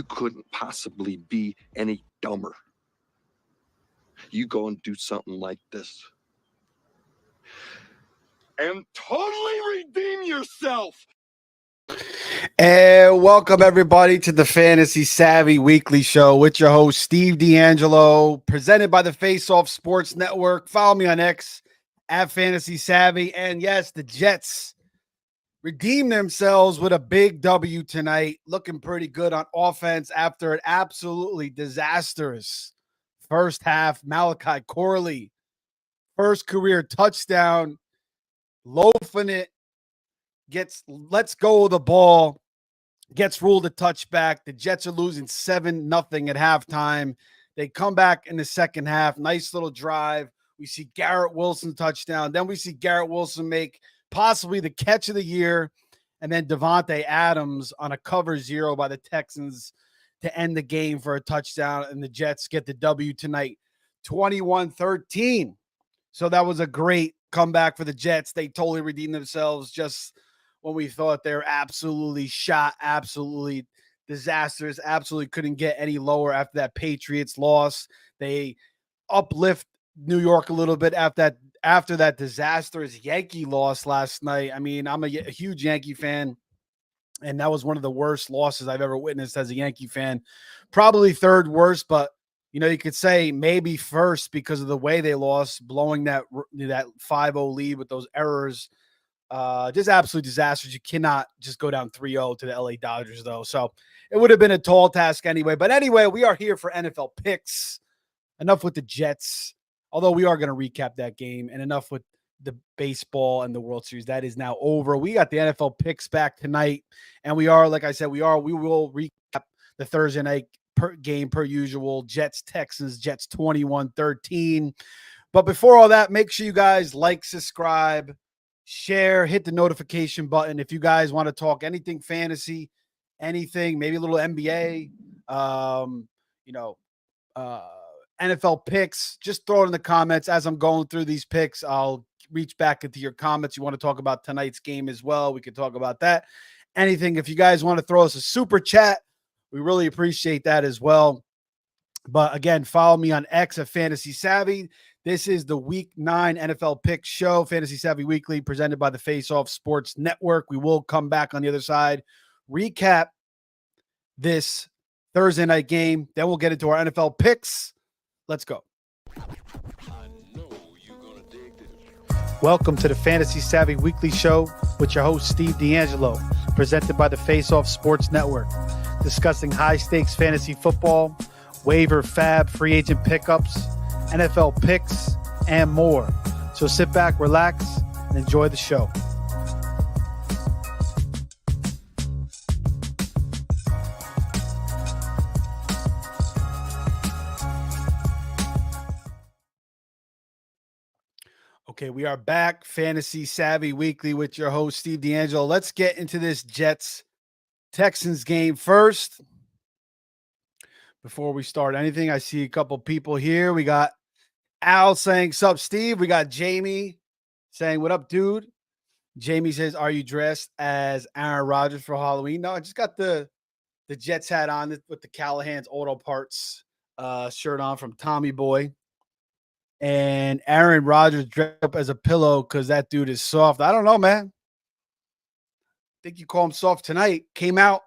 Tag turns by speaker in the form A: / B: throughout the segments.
A: You couldn't possibly be any dumber. You go and do something like this and totally redeem yourself.
B: And welcome everybody to the Fantasy Savvy Weekly Show with your host Steve D'Angelo, presented by the Face Off Sports Network. Follow me on X at Fantasy Savvy. And yes, the Jets redeemed themselves with a big W tonight, looking pretty good on offense after an absolutely disastrous first half. Malachi Corley, first career touchdown, loafing it, lets go of the ball, gets ruled a touchback. The Jets are losing 7-0 at halftime. They come back in the second half. Nice little drive. We see Garrett Wilson touchdown. Then we see Garrett Wilson make possibly the catch of the year. And then Devontae Adams on a cover zero by the Texans to end the game for a touchdown. And the Jets get the W tonight, 21-13. So that was a great comeback for the Jets. They totally redeemed themselves just when we thought they were absolutely shot, absolutely disastrous, absolutely couldn't get any lower after that Patriots loss. They uplift New York a little bit after that disastrous Yankee loss last night. I mean, I'm a huge Yankee fan, and that was one of the worst losses I've ever witnessed as a Yankee fan. Probably third worst, but you could say maybe first because of the way they lost, blowing that 5-0 lead with those errors. Just absolute disasters. You cannot just go down 3-0 to the LA Dodgers, though. So it would have been a tall task anyway. But anyway, we are here for NFL picks. Enough with the Jets, although we are going to recap that game, and enough with the baseball and the World Series. That is now over. We got the NFL picks back tonight, and we are, like I said, we will recap the Thursday night game per usual. Jets, Texans, Jets 21-13. But before all that, make sure you guys like, subscribe, share, hit the notification button. If you guys want to talk anything fantasy, anything, maybe a little NBA, NFL picks, just throw it in the comments. As I'm going through these picks, I'll reach back into your comments. You want to talk about tonight's game as well, we could talk about that. Anything. If you guys want to throw us a super chat, we really appreciate that as well. But again, follow me on X at Fantasy Savvy. This is the Week 9 NFL Pick Show, Fantasy Savvy Weekly, presented by the Face Off Sports Network. We will come back on the other side, recap this Thursday night game. Then we'll get into our NFL picks. Let's go. Welcome to the Fantasy Savvy Weekly Show with your host, Steve D'Angelo, presented by the Face Off Sports Network, discussing high-stakes fantasy football, waiver, fab, free agent pickups, NFL picks, and more. So sit back, relax, and enjoy the show. Okay, we are back. Fantasy Savvy Weekly with your host, Steve D'Angelo. Let's get into this Jets-Texans game first. Before we start anything, I see a couple people here. We got Al saying, "Sup, Steve?" We got Jamie saying, "What up, dude?" Jamie says, "Are you dressed as Aaron Rodgers for Halloween?" No, I just got the Jets hat on with the Callahan's Auto Parts shirt on from Tommy Boy. And Aaron Rodgers dressed up as a pillow because that dude is soft. I don't know, man. I think you call him soft tonight. Came out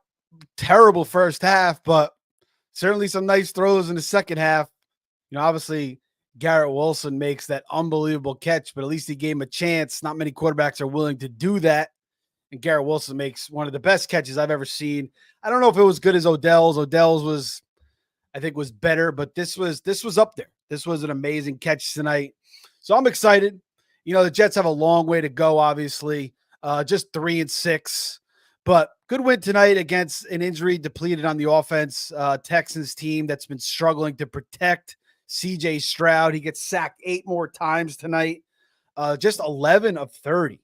B: terrible first half, but certainly some nice throws in the second half. Obviously, Garrett Wilson makes that unbelievable catch, but at least he gave him a chance. Not many quarterbacks are willing to do that. And Garrett Wilson makes one of the best catches I've ever seen. I don't know if it was good as Odell's. Odell's I think was better, but this was up there. This was an amazing catch tonight. So I'm excited. The Jets have a long way to go, obviously. Just 3-6. But good win tonight against an injury depleted on the offense. Texans team that's been struggling to protect C.J. Stroud. He gets sacked 8 more times tonight. Just 11 of 30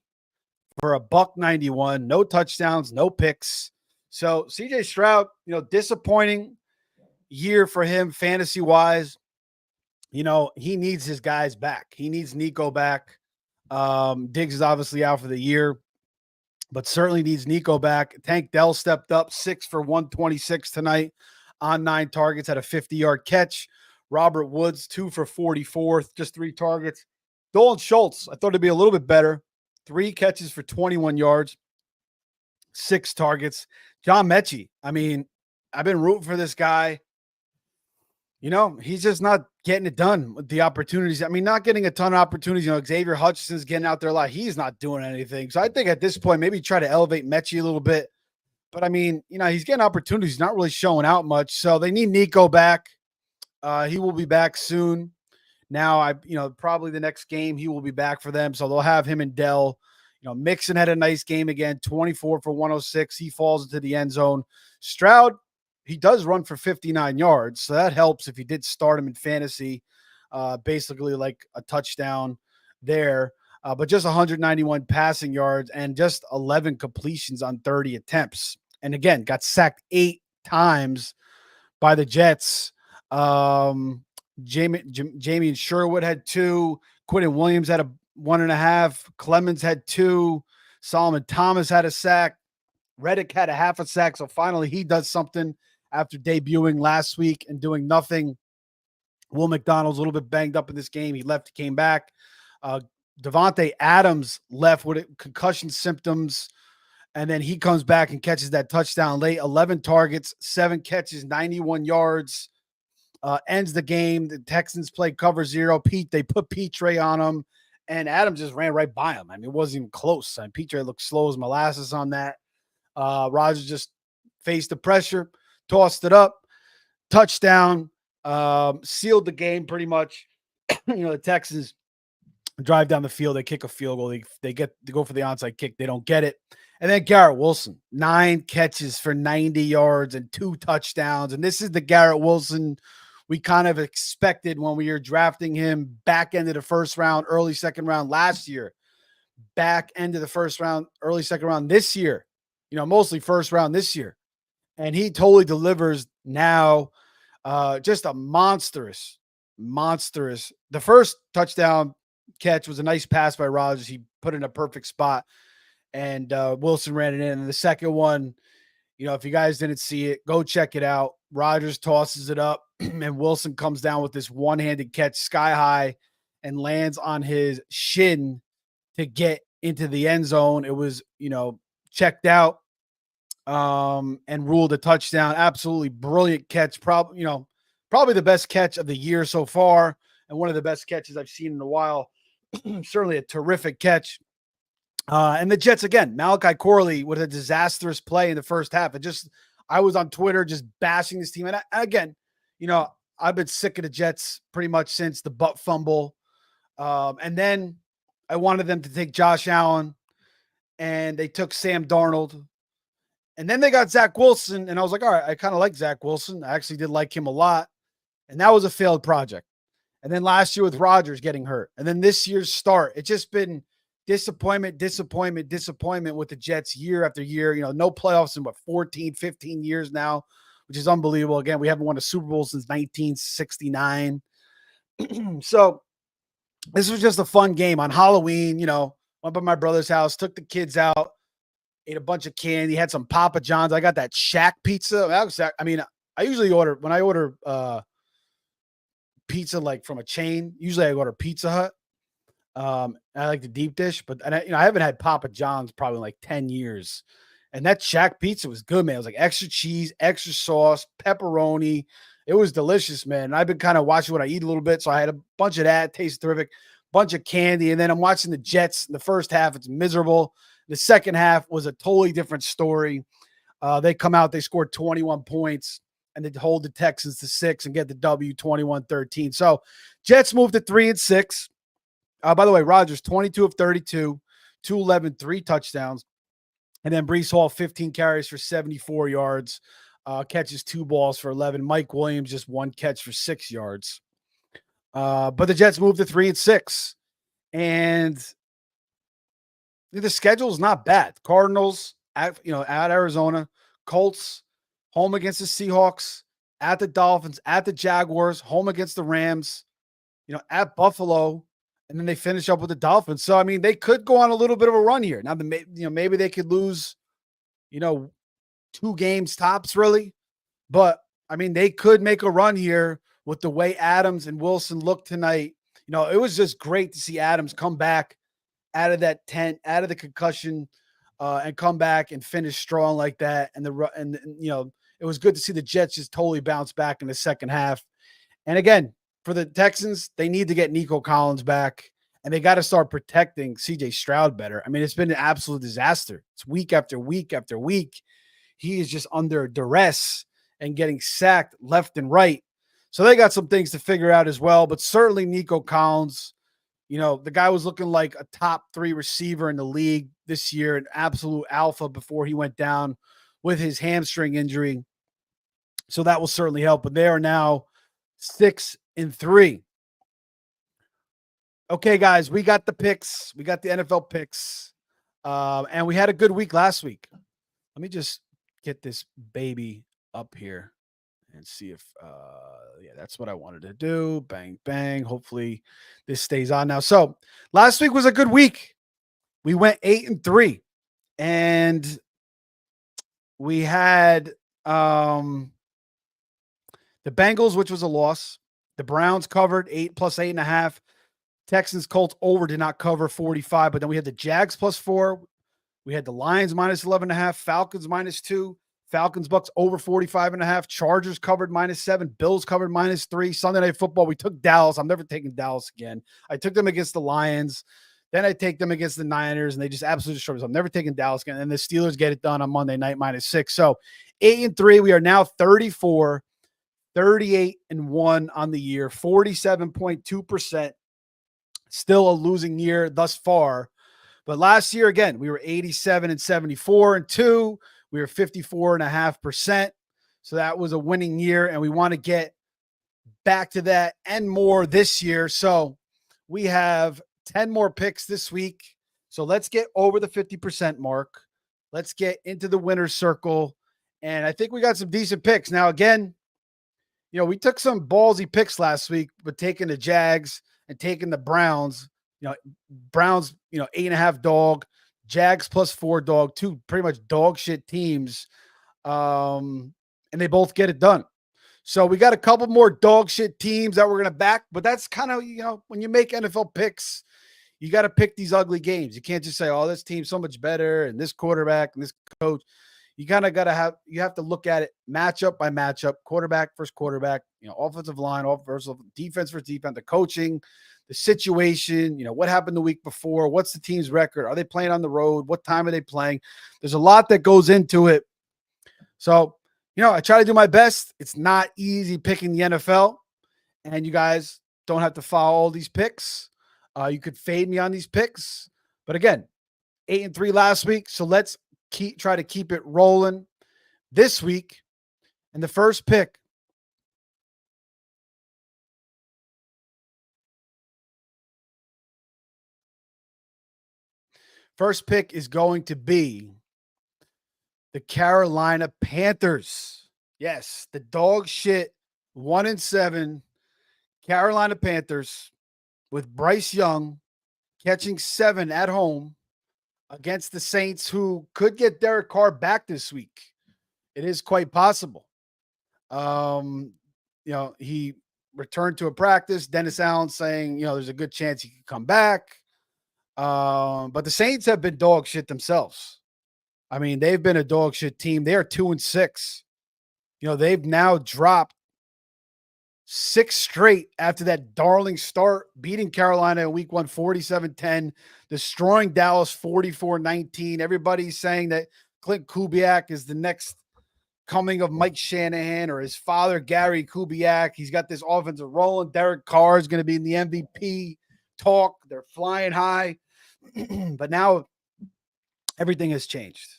B: for a $191. No touchdowns, no picks. So C.J. Stroud, disappointing year for him fantasy-wise. He needs his guys back. He needs Nico back. Diggs is obviously out for the year, but certainly needs Nico back. Tank Dell stepped up 6 for 126 tonight. on 9 targets, had a 50-yard catch. Robert Woods, 2 for 44, just 3 targets. Dolan Schultz, I thought it'd be a little bit better. 3 catches for 21 yards, 6 targets. John Mechie, I mean, I've been rooting for this guy. He's just not getting it done with the opportunities. I mean, not getting a ton of opportunities. Xavier Hutchinson's getting out there a lot. He's not doing anything. So I think at this point, maybe try to elevate Mechie a little bit. But I mean, he's getting opportunities. He's not really showing out much. So they need Nico back. He will be back soon. Now, probably the next game he will be back for them. So they'll have him and Dell. Mixon had a nice game again, 24 for 106. He falls into the end zone. Stroud, he does run for 59 yards. So that helps if you did start him in fantasy, basically like a touchdown there. But just 191 passing yards and just 11 completions on 30 attempts. And again, got sacked 8 times by the Jets. Jamie Sherwood had 2. Quentin Williams had a 1.5. Clemens had 2. Solomon Thomas had a sack. Reddick had a half a sack. So finally he does something after debuting last week and doing nothing. Will McDonald's a little bit banged up in this game. He left, came back. Devontae Adams left with concussion symptoms, and then he comes back and catches that touchdown late. 11 targets, 7 catches, 91 yards. Ends the game. The Texans played cover 0. They put Petre on him, and Adams just ran right by him. I mean, it wasn't even close. I mean, Petre looked slow as molasses on that. Rodgers just faced the pressure, tossed it up, touchdown, sealed the game pretty much. The Texans drive down the field, they kick a field goal, they go for the onside kick, they don't get it. And then Garrett Wilson, 9 catches for 90 yards and 2 touchdowns. And this is the Garrett Wilson we kind of expected when we were drafting him back end of the first round, early second round last year, back end of the first round, early second round this year, mostly first round this year. And he totally delivers now. Just a monstrous. The first touchdown catch was a nice pass by Rodgers. He put it in a perfect spot, and Wilson ran it in. And the second one, if you guys didn't see it, go check it out. Rodgers tosses it up, and Wilson comes down with this one-handed catch sky high and lands on his shin to get into the end zone. It was, checked out and ruled a touchdown. Absolutely brilliant catch. Probably the best catch of the year so far, and one of the best catches I've seen in a while. Certainly a terrific catch. And the Jets, again, Malachi Corley with a disastrous play in the first half. I was on Twitter just bashing this team. And again, I've been sick of the Jets pretty much since the butt fumble. And then I wanted them to take Josh Allen, and they took Sam Darnold. And then they got Zach Wilson, and I was like, all right, I kind of like Zach Wilson. I actually did like him a lot. And that was a failed project. And then last year with Rodgers getting hurt. And then this year's start, it's just been disappointment with the Jets year after year. No playoffs in 14, 15 years now, which is unbelievable. Again, we haven't won a Super Bowl since 1969. So this was just a fun game on Halloween. Went by my brother's house, took the kids out, ate a bunch of candy, had some Papa John's. I got that Shack pizza. I usually order pizza like from a chain. Usually I order Pizza Hut. I like the deep dish, but I haven't had Papa John's probably in like 10 years. And that Shack pizza was good, man. It was like extra cheese, extra sauce, pepperoni. It was delicious, man. And I've been kind of watching what I eat a little bit. So I had a bunch of that. It tastes terrific. Bunch of candy. And then I'm watching the Jets in the first half. It's miserable. The second half was a totally different story. They come out, they scored 21 points, and they hold the Texans to 6 and get the W 21-13. So Jets moved to 3-6. By the way, Rodgers, 22 of 32, 211, 3 touchdowns. And then Breece Hall, 15 carries for 74 yards, catches 2 balls for 11. Mike Williams, just 1 catch for 6 yards. But the Jets moved to 3-6. And the schedule is not bad. Cardinals at Arizona, Colts, home against the Seahawks, at the Dolphins, at the Jaguars, home against the Rams, at Buffalo, and then they finish up with the Dolphins. So, they could go on a little bit of a run here. Now, maybe they could lose, 2 games tops, really. But I mean, they could make a run here with the way Adams and Wilson looked tonight. It was just great to see Adams come back out of that tent, out of the concussion, and come back and finish strong like that. And it was good to see the Jets just totally bounce back in the second half. And again, for the Texans, they need to get Nico Collins back, and they got to start protecting CJ Stroud better. I mean, it's been an absolute disaster. It's week after week after week. He is just under duress and getting sacked left and right. So they got some things to figure out as well. But certainly Nico Collins, the guy was looking like a top 3 receiver in the league this year, an absolute alpha before he went down with his hamstring injury. So that will certainly help. But they are now 6-3. Okay, guys, we got the picks. We got the NFL picks. And we had a good week last week. Let me just get this baby up here and see if that's what I wanted to do. Bang, bang. Hopefully this stays on now. So last week was a good week. We went 8-3, and we had the Bengals, which was a loss. The Browns covered 8 plus 8.5. Texans Colts over did not cover 45, but then we had the Jags plus 4. We had the Lions minus 11.5, Falcons minus 2, Falcons Bucks over 45.5, Chargers covered minus 7, Bills covered minus 3. Sunday Night Football, we took Dallas. I'm never taking Dallas again. I took them against the Lions. Then I take them against the Niners, and they just absolutely destroyed us. I'm never taking Dallas again. And the Steelers get it done on Monday night minus 6. So 8-3. We are now 34, 38-1 on the year, 47.2%. Still a losing year thus far. But last year, again, we were 87-74-2. We were 54.5%. So that was a winning year, and we want to get back to that and more this year. So we have 10 more picks this week. So let's get over the 50% mark. Let's get into the winner's circle. And I think we got some decent picks. Now, again, we took some ballsy picks last week, but taking the Jags and taking the Browns. Browns, 8.5 dog, Jags plus 4 dog, 2 pretty much dog shit teams. And they both get it done. So we got a couple more dog shit teams that we're going to back, but that's kind of, when you make NFL picks, you got to pick these ugly games. You can't just say, oh, this team's so much better and this quarterback and this coach. You kind of you have to look at it matchup by matchup, quarterback versus quarterback, offensive line, defense versus defense, the coaching, the situation, what happened the week before, what's the team's record? Are they playing on the road? What time are they playing? There's a lot that goes into it. So, I try to do my best. It's not easy picking the NFL, and you guys don't have to follow all these picks. You could fade me on these picks, but again, 8-3 last week. So let's try to keep it rolling this week. And the first pick, is going to be the Carolina Panthers. Yes, the dog shit 1-7 Carolina Panthers with Bryce Young catching 7 at home against the Saints, who could get Derek Carr back this week. It is quite possible. He returned to a practice. Dennis Allen saying, there's a good chance he could come back. But the Saints have been dog shit themselves. I mean, they've been a dog shit team. They are 2-6. They've now dropped 6 straight after that darling start, beating Carolina in week 1, 47-10, destroying Dallas 44-19. Everybody's saying that Clint Kubiak is the next coming of Mike Shanahan or his father, Gary Kubiak. He's got this offensive rolling. Derek Carr is going to be in the MVP talk. They're flying high. But now everything has changed.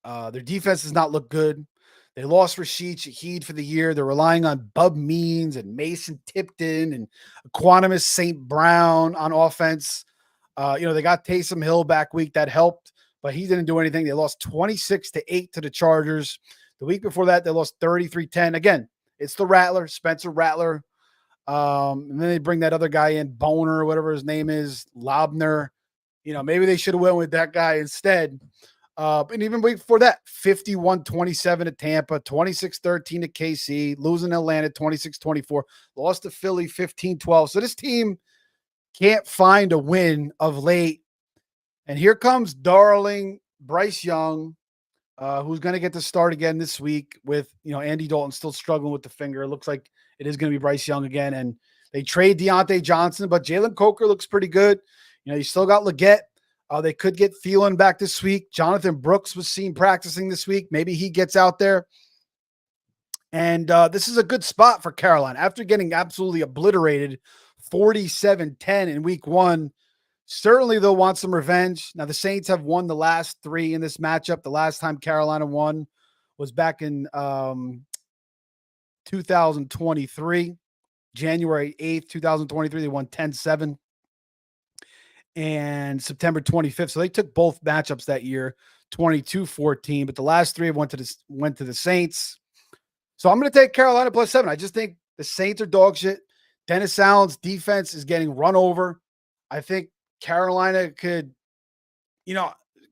B: Their defense does not look good. They lost Rashid Shaheed for the year. They're relying on Bub Means and Mason Tipton and Equanimous St. Brown on offense. They got Taysom Hill back week. That helped, but he didn't do anything. They lost 26-8 to the Chargers. The week before that, they lost 33-10. Again, it's the Rattler, Spencer Rattler. And then they bring that other guy in, Boner, whatever his name is, Lobner. Maybe they should have went with that guy instead. And even before that, 51-27 at Tampa, 26-13 at KC, losing Atlanta 26-24, lost to Philly 15-12. So this team can't find a win of late. And here comes darling Bryce Young, who's going to get to start again this week with, Andy Dalton still struggling with the finger. It looks like it is going to be Bryce Young again. And they trade Deontay Johnson, but Jalen Coker looks pretty good. You still got Leggett. They could get Thielen back this week. Jonathan Brooks was seen practicing this week. Maybe he gets out there. And this is a good spot for Carolina. After getting absolutely obliterated 47-10 in week 1, certainly they'll want some revenge. Now, the Saints have won the last 3 in this matchup. The last time Carolina won was back in 2023, January 8th, 2023. They won 10-7. And September 25th. So they took both matchups that year, 22-14. But the last 3 went to the Saints. So I'm going to take Carolina +7. I just think the Saints are dog shit. Dennis Allen's defense is getting run over. I think Carolina could,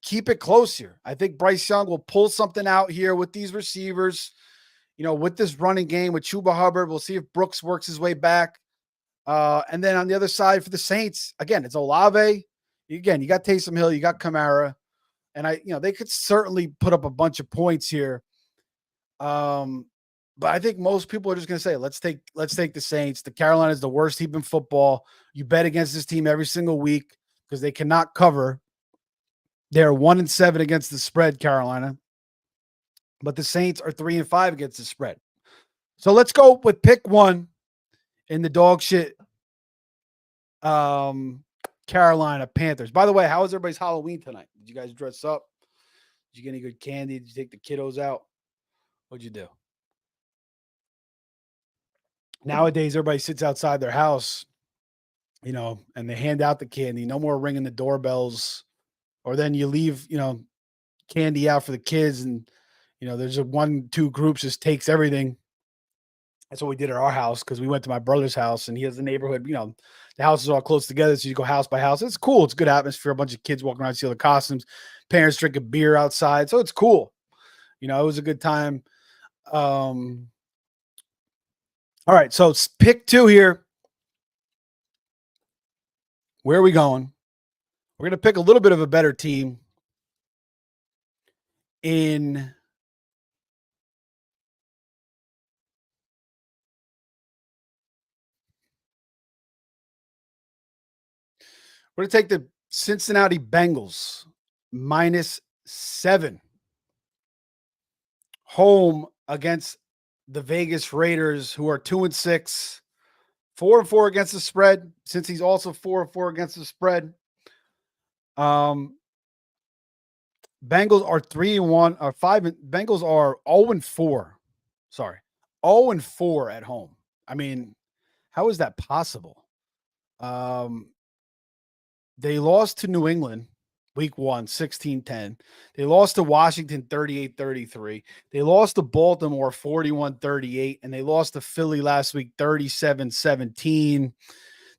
B: keep it close here. I think Bryce Young will pull something out here with these receivers, with this running game with Chuba Hubbard. We'll see if Brooks works his way back. And then on the other side for the Saints, again, it's Olave. Again, you got Taysom Hill, you got Kamara, and they could certainly put up a bunch of points here. But I think most people are just going to say, let's take the Saints. The Carolina is the worst team in football. You bet against this team every single week because they cannot cover. They're 1-7 against the spread, Carolina, but the Saints are 3-5 against the spread. So let's go with pick 1 in the dog shit Carolina Panthers. By the way, how was everybody's Halloween tonight? Did you guys dress up? Did you get any good candy? Did you take the kiddos out? What'd you do? Nowadays, everybody sits outside their house, and they hand out the candy. No more ringing the doorbells. Or then you leave, candy out for the kids. And, there's 1-2 groups just takes everything. That's what we did at our house because we went to my brother's house and he has a neighborhood, the houses are all close together. So you go house by house. It's cool. It's a good atmosphere. A bunch of kids walking around, see all the costumes, parents drinking beer outside. So it's cool. It was a good time. All right. So it's pick 2 here. Where are we going? We're going to pick a little bit of a better team in we're going to take the Cincinnati Bengals -7 home against the Vegas Raiders, who are 2-6, 4-4 against the spread. Since he's also 4-4 against the spread. Bengals are 3-1 or 5. Bengals are 0-4. Sorry, 0-4 at home. I mean, how is that possible? They lost to New England week 1, 16-10. They lost to Washington 38-33. They lost to Baltimore 41-38. And they lost to Philly last week 37-17.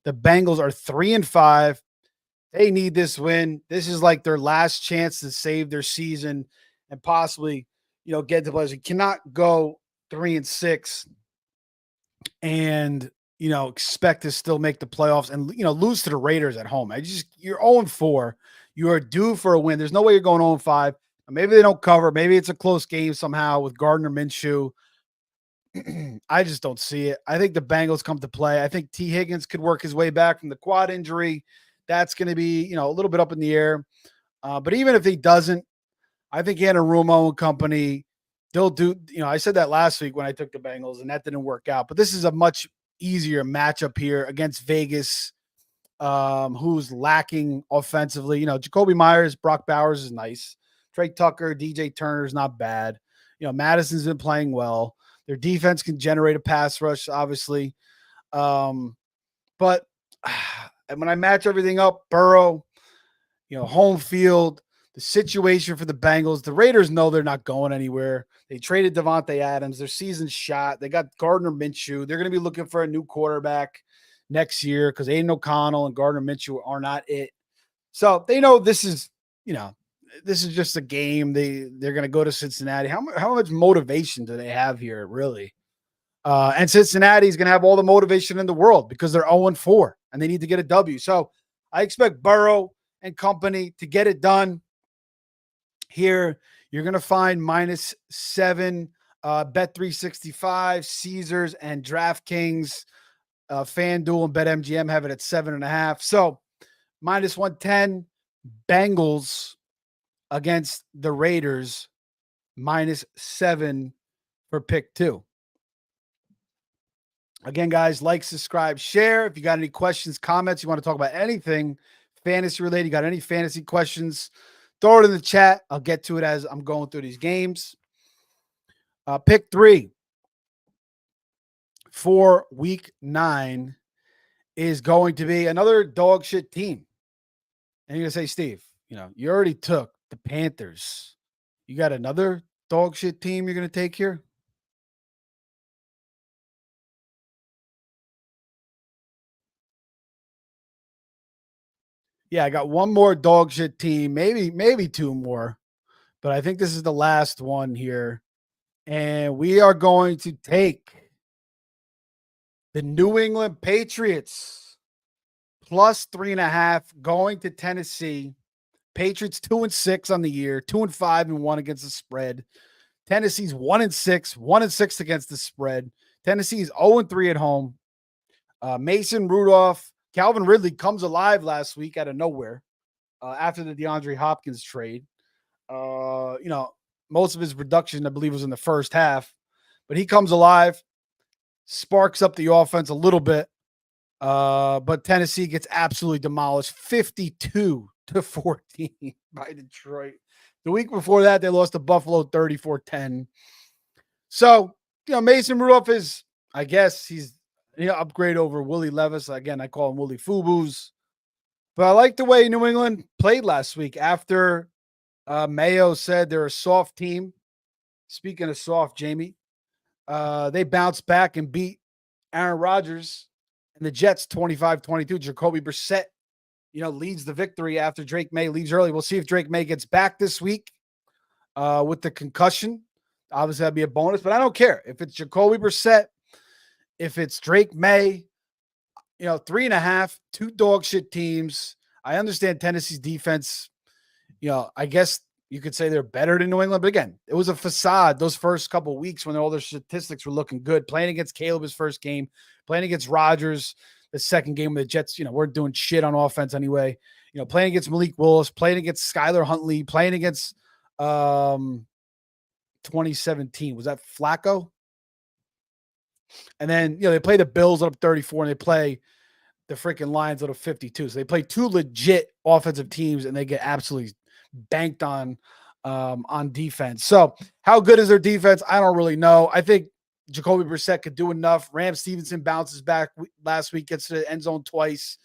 B: The Bengals are 3-5. They need this win. This is like their last chance to save their season and possibly, get to playoffs. You cannot go 3-6 and expect to still make the playoffs and, lose to the Raiders at home. You're 0-4. You are due for a win. There's no way you're going 0-5. Maybe they don't cover. Maybe it's a close game somehow with Gardner Minshew. I just don't see it. I think the Bengals come to play. I think T. Higgins could work his way back from the quad injury. That's going to be, a little bit up in the air. But even if he doesn't, I think Anarumo and company, they'll do, I said that last week when I took the Bengals and that didn't work out. But this is a much easier matchup here against Vegas, who's lacking offensively. Jacoby Myers, Brock Bowers is nice. Trey Tucker, DJ Turner is not bad. Madison's been playing well. Their defense can generate a pass rush, obviously. But when I match everything up, Burrow, home field, the situation for the Bengals, the Raiders know they're not going anywhere. They traded Devontae Adams. Their season's shot. They got Gardner Minshew. They're going to be looking for a new quarterback next year because Aiden O'Connell and Gardner Minshew are not it. So they know this is, this is just a game. They're going to go to Cincinnati. How much motivation do they have here, really? And Cincinnati's going to have all the motivation in the world because they're 0-4 and they need to get a W. So I expect Burrow and company to get it done here. You're going to find -7, Bet365, Caesars, and DraftKings, FanDuel, and BetMGM have it at 7.5. So -110, Bengals against the Raiders, -7 for pick 2. Again, guys, like, subscribe, share. If you got any questions, comments, you want to talk about anything fantasy related, you got any fantasy questions, throw it in the chat. I'll get to it as I'm going through these games. Pick 3 for week 9 is going to be another dog shit team. And you're going to say, Steve, you already took the Panthers. You got another dog shit team you're going to take here? Yeah, I got one more dog shit team, maybe 2 more, but I think this is the last one here. And we are going to take the New England Patriots +3.5 going to Tennessee. Patriots 2-6 on the year, 2-5-1 against the spread. Tennessee's 1-6, 1-6 against the spread. Tennessee's 0-3 at home. Mason Rudolph, Calvin Ridley comes alive last week out of nowhere after the DeAndre Hopkins trade. Most of his production, I believe, was in the first half, but he comes alive, sparks up the offense a little bit. But Tennessee gets absolutely demolished, 52-14 by Detroit. The week before that, they lost to Buffalo 34-10. So, Mason Rudolph is, I guess, he's upgrade over Willie Levis. Again, I call him Willie Fubu's. But I like the way New England played last week after Mayo said they're a soft team. Speaking of soft, Jamie, they bounced back and beat Aaron Rodgers and the Jets 25-22. Jacoby Brissett, leads the victory after Drake May leaves early. We'll see if Drake May gets back this week with the concussion. Obviously, that'd be a bonus, but I don't care. If it's Jacoby Brissett, if it's Drake May, 3.5, 2 dog shit teams. I understand Tennessee's defense. I guess you could say they're better than New England. But again, it was a facade those first couple of weeks when all their statistics were looking good. Playing against Caleb his first game, playing against Rodgers the second game with the Jets, we're doing shit on offense anyway. Playing against Malik Willis, playing against Skylar Huntley, playing against 2017. Was that Flacco? And then, they play the Bills up 34 and they play the freaking Lions up 52. So they play 2 legit offensive teams and they get absolutely banked on defense. So how good is their defense? I don't really know. I think Jacoby Brissett could do enough. Ram Stevenson bounces back last week, gets to the end zone twice.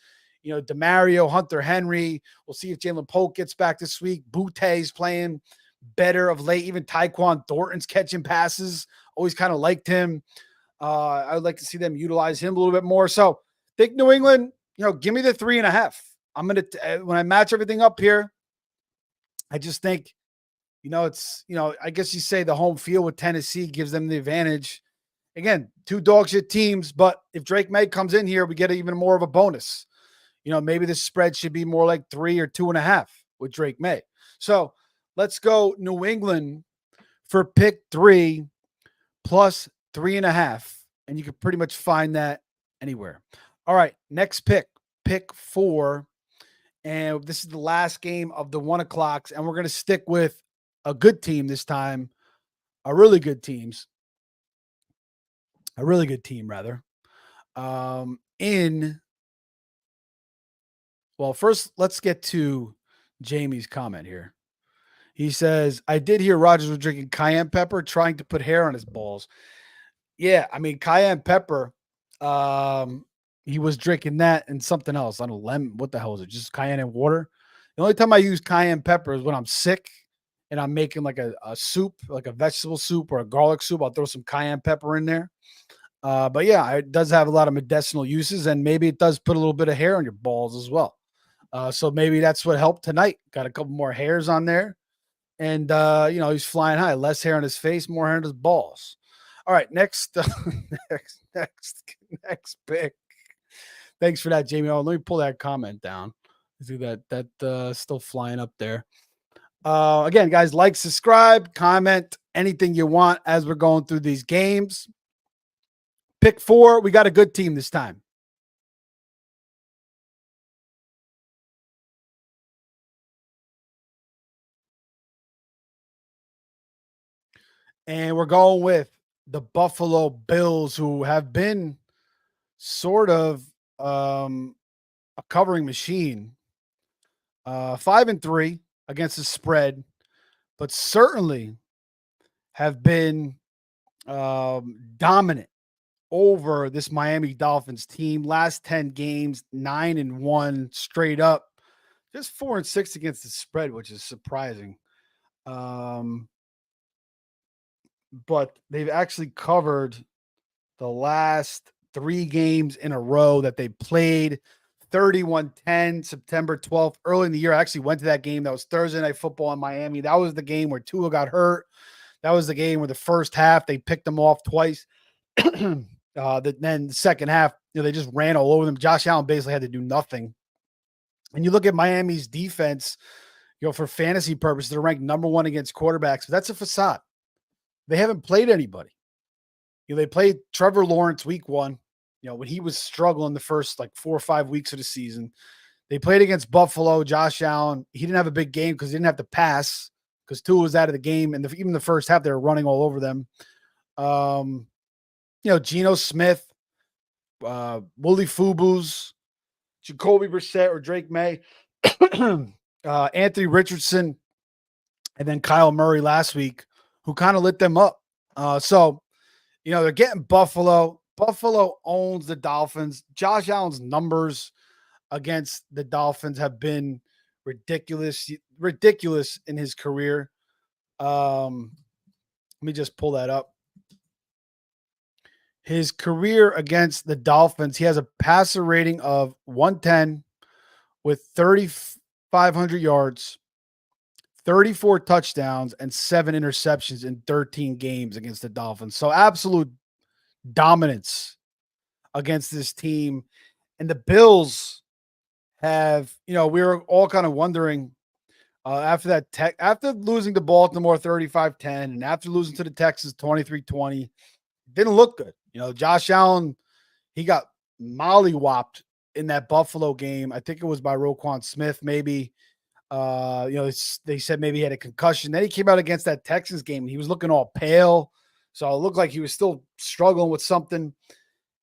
B: DeMario, Hunter Henry. We'll see if Jalen Polk gets back this week. Boute's playing better of late. Even Tyquan Thornton's catching passes. Always kind of liked him. I would like to see them utilize him a little bit more. So think New England, give me the 3.5. I'm going to, when I match everything up here, I just think, it's, I guess you say the home field with Tennessee gives them the advantage. Again, 2 dog shit teams, but if Drake May comes in here, we get even more of a bonus. Maybe the spread should be more like 3 or 2.5 with Drake May. So let's go New England for pick 3 +3.5. And you can pretty much find that anywhere. All right, next pick 4. And this is the last game of the 1 o'clocks. And we're going to stick with a good team this time. A really good team, rather. First, let's get to Jamie's comment here. He says, I did hear Rodgers was drinking cayenne pepper, trying to put hair on his balls. Yeah, I mean, cayenne pepper, he was drinking that and something else. I don't know, lemon. What the hell is it? Just cayenne and water? The only time I use cayenne pepper is when I'm sick and I'm making like a soup, like a vegetable soup or a garlic soup. I'll throw some cayenne pepper in there. But yeah, it does have a lot of medicinal uses, and maybe it does put a little bit of hair on your balls as well. So maybe that's what helped tonight. Got a couple more hairs on there. And, he's flying high. Less hair on his face, more hair on his balls. All right, next, next pick. Thanks for that, Jamie. Oh, let me pull that comment down. See that still flying up there. Again, guys, like, subscribe, comment, anything you want as we're going through these games. Pick 4. We got a good team this time. And we're going with the Buffalo Bills, who have been sort of a covering machine. 5-3 against the spread, but certainly have been dominant over this Miami Dolphins team. Last 10 games, 9-1 straight up. Just 4-6 against the spread, which is surprising. But they've actually covered the last 3 games in a row that they played. 31-10, September 12th, early in the year. I actually went to that game. That was Thursday Night Football in Miami. That was the game where Tua got hurt. That was the game where the first half they picked them off twice. Then the second half, they just ran all over them. Josh Allen basically had to do nothing. And you look at Miami's defense, for fantasy purposes, they're ranked number 1 against quarterbacks. But that's a facade. They haven't played anybody. They played Trevor Lawrence week 1. When he was struggling the first 4 or 5 weeks of the season. They played against Buffalo, Josh Allen. He didn't have a big game because he didn't have to pass because Tua was out of the game. And even the first half, they were running all over them. Geno Smith, Willie Fubu's, Jacoby Brissett or Drake May, Anthony Richardson, and then Kyle Murray last week, who kind of lit them up. So they're getting Buffalo. Buffalo owns the Dolphins. Josh Allen's numbers against the Dolphins have been ridiculous in his career. Let me just pull that up. His career against the Dolphins, he has a passer rating of 110 with 3,500 yards, 34 touchdowns, and 7 interceptions in 13 games against the Dolphins. So absolute dominance against this team. And the Bills have, we were all kind of wondering after losing to Baltimore 35-10 and after losing to the Texans 23-20, didn't look good. Josh Allen, he got mollywopped in that Buffalo game. I think it was by Roquan Smith, maybe. They said maybe he had a concussion. Then he came out against that Texans game and he was looking all pale. So it looked like he was still struggling with something.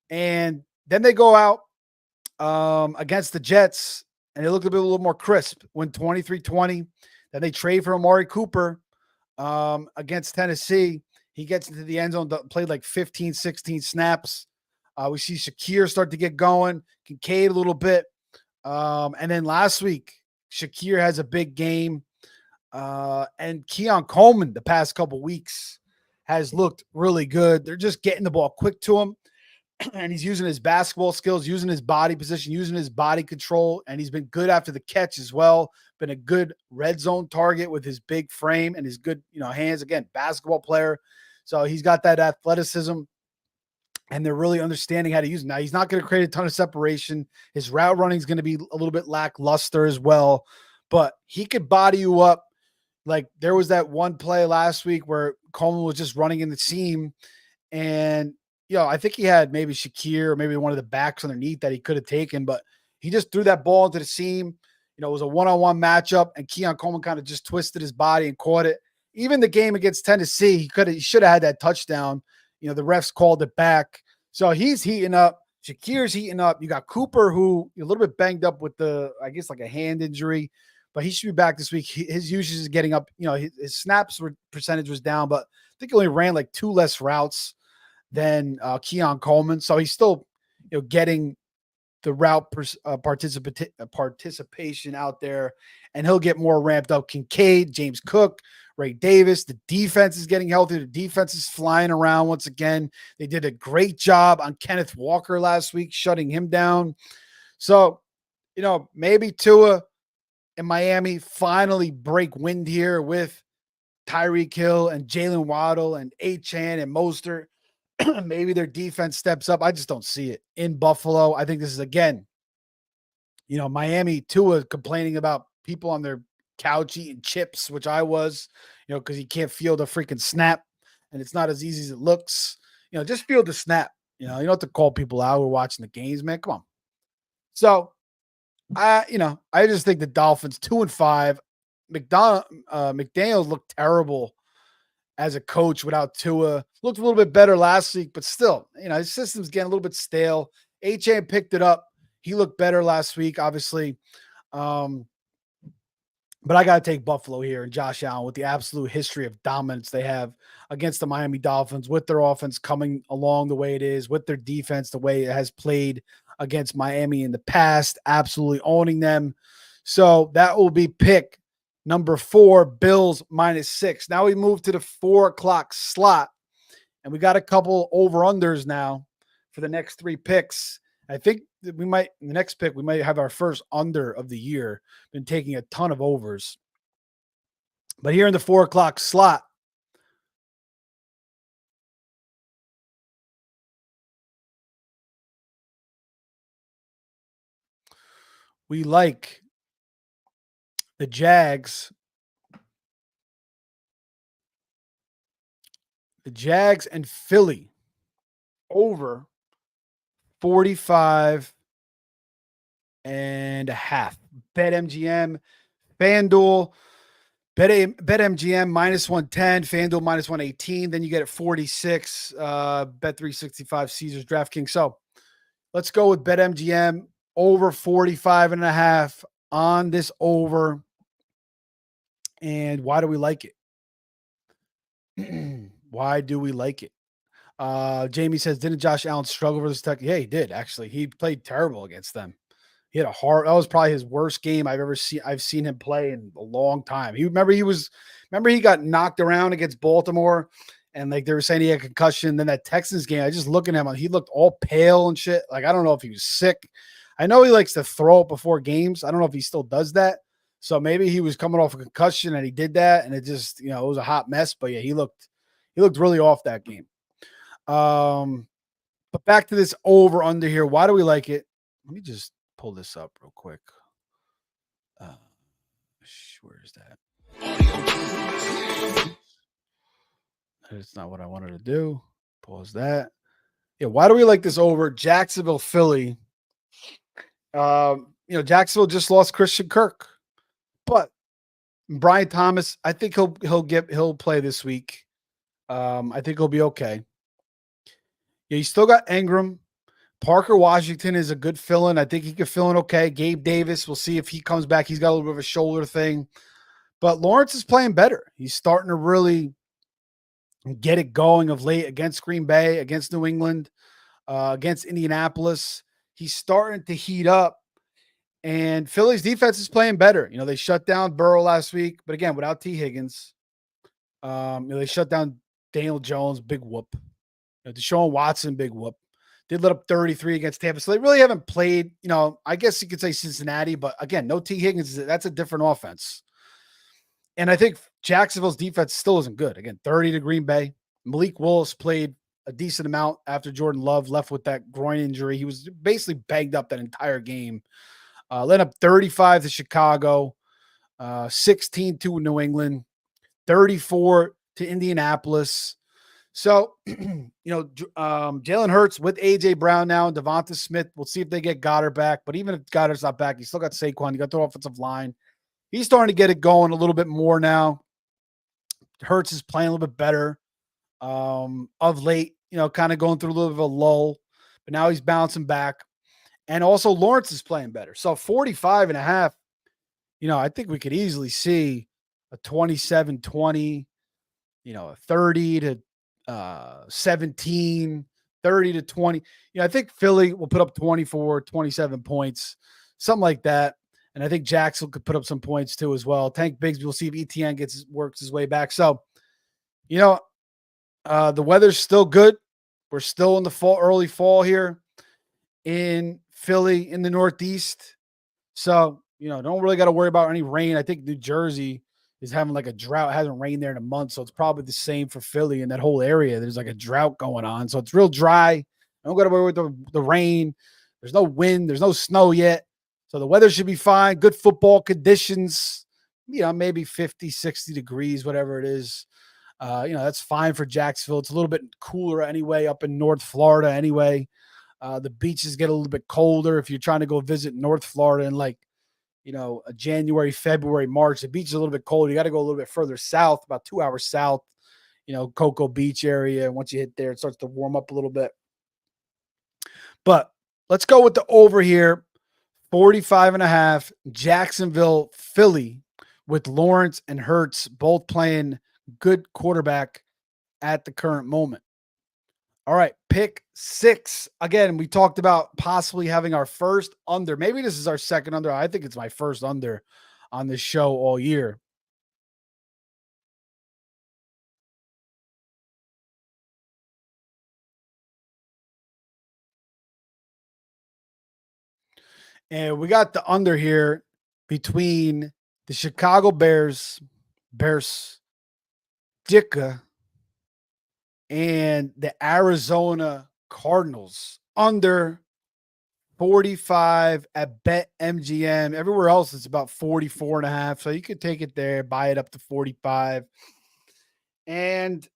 B: And then they go out against the Jets, and they looked a little more crisp, win 23-20. Then they trade for Amari Cooper against Tennessee. He gets into the end zone, played 15, 16 snaps. We see Shakir start to get going, Kincaid a little bit. And then last week, Shakir has a big game. And Keon Coleman the past couple weeks has looked really good. They're just getting the ball quick to him. And he's using his basketball skills, using his body position, using his body control. And he's been good after the catch as well. Been a good red zone target with his big frame and his good, hands. Again, basketball player. So he's got that athleticism. And they're really understanding how to use it. Now, he's not going to create a ton of separation. His route running is going to be a little bit lackluster as well. But he could body you up. There was that one play last week where Coleman was just running in the seam. And, I think he had maybe Shakir or maybe one of the backs underneath that he could have taken. But he just threw that ball into the seam. It was a one-on-one matchup. And Keon Coleman kind of just twisted his body and caught it. Even the game against Tennessee, he should have had that touchdown. The refs called it back. So he's heating up. Shakir's heating up. You got Cooper, who a little bit banged up with a hand injury, but he should be back this week. His usage is getting up. His snaps percentage was down, but I think he only ran 2 less routes than Keon Coleman. So he's still, getting the route participation out there, and he'll get more ramped up. Kincaid, James Cook, Ray Davis. The defense is getting healthy. The defense is flying around once again. They did a great job on Kenneth Walker last week, shutting him down. So, maybe Tua and Miami finally break wind here with Tyreek Hill and Jalen Waddle and Achane and Mostert. Maybe their defense steps up. I just don't see it in Buffalo. I think this is, again, Miami, Tua complaining about people on their couch eating chips, which I was, because he can't field a freaking snap and it's not as easy as it looks. Just field the snap. You don't have to call people out who are watching the games, man. Come on. So, I just think the Dolphins 2-5. McDaniels looked terrible as a coach without Tua. Looked a little bit better last week, but still, his system's getting a little bit stale. HA picked it up. He looked better last week, obviously. But I got to take Buffalo here and Josh Allen with the absolute history of dominance they have against the Miami Dolphins, with their offense coming along the way it is, with their defense the way it has played against Miami in the past, absolutely owning them. So that will be pick number 4, Bills -6. Now we move to the 4:00 slot, and we got a couple over-unders now for the next 3 picks. I think that the next pick, we might have our first under of the year. Been taking a ton of overs. But here in the 4:00 slot, we like the Jags. The Jags and Philly over 45 and a half. BetMGM, FanDuel, BetMGM -110, FanDuel -118. Then you get it 46. Bet365, Caesars, DraftKings. So let's go with BetMGM over 45 and a half on this over. And why do we like it? Why do we like it? Jamie says, didn't Josh Allen struggle versus Tech? Yeah, he did, actually. He played terrible against them. He had that was probably his worst game I've seen him play in a long time. He got knocked around against Baltimore, and like they were saying he had concussion. Then that Texans game, I just looking at him, he looked all pale and shit. Like, I don't know if he was sick. I know he likes to throw it before games. I don't know if he still does that. So maybe he was coming off a concussion and he did that, and it just, it was a hot mess. But yeah, he looked really off that game. But back to this over under here. Why do we like it? Let me just pull this up real quick. Where is that? That's not what I wanted to do. Pause that. Yeah, why do we like this over? Jacksonville, Philly. Jacksonville just lost Christian Kirk, but Brian Thomas, I think he'll play this week. I think he'll be okay. Yeah, you still got Ingram. Parker Washington is a good fill-in. I think he could fill in okay. Gabe Davis, we'll see if he comes back. He's got a little bit of a shoulder thing. But Lawrence is playing better. He's starting to really get it going of late against Green Bay, against New England, against Indianapolis. He's starting to heat up. And Philly's defense is playing better. They shut down Burrow last week, but again, without T. Higgins. They shut down Daniel Jones, big whoop. Deshaun Watson, big whoop. Did let up 33 against Tampa. So they really haven't played, I guess you could say Cincinnati, but again, no T. Higgins. That's a different offense. And I think Jacksonville's defense still isn't good. Again, 30 to Green Bay. Malik Willis played a decent amount after Jordan Love left with that groin injury. He was basically banged up that entire game. Led up 35 to Chicago, 16 to New England, 34 to Indianapolis. So, Jalen Hurts with A.J. Brown now and Devonta Smith. We'll see if they get Goddard back. But even if Goddard's not back, you still got Saquon. You got the offensive line. He's starting to get it going a little bit more now. Hurts is playing a little bit better of late, kind of going through a little bit of a lull. But now he's bouncing back. And also Lawrence is playing better. So 45 and a half, I think we could easily see a 27-20, a 30 to 17, 30 to 20. I think Philly will put up 24, 27 points, something like that. And I think Jackson could put up some points too as well. Tank Bigsby, we'll see if ETN works his way back. So, the weather's still good. We're still in the early fall here in Philly in the Northeast. So, don't really got to worry about any rain. I think New Jersey is having like a drought. It hasn't rained there in a month. So it's probably the same for Philly and that whole area. There's like a drought going on. So it's real dry. I don't got to worry with the rain. There's no wind. There's no snow yet. So the weather should be fine. Good football conditions, maybe 50, 60 degrees, whatever it is. That's fine for Jacksonville. It's a little bit cooler anyway up in North Florida anyway. The beaches get a little bit colder if you're trying to go visit North Florida in like, January, February, March. The beach is a little bit cold. You got to go a little bit further south, about 2 hours south, Cocoa Beach area. And once you hit there, it starts to warm up a little bit. But let's go with the over here. 45.5, Jacksonville, Philly, with Lawrence and Hurts both playing good quarterback at the current moment. All right, pick 6. Again, we talked about possibly having our first under. Maybe this is our second under. I think it's my first under on this show all year. And we got the under here between the Chicago Bears, Dicka, and the Arizona Cardinals. Under 45 at BetMGM. Everywhere else it's about 44.5. So you could take it there, buy it up to 45. And,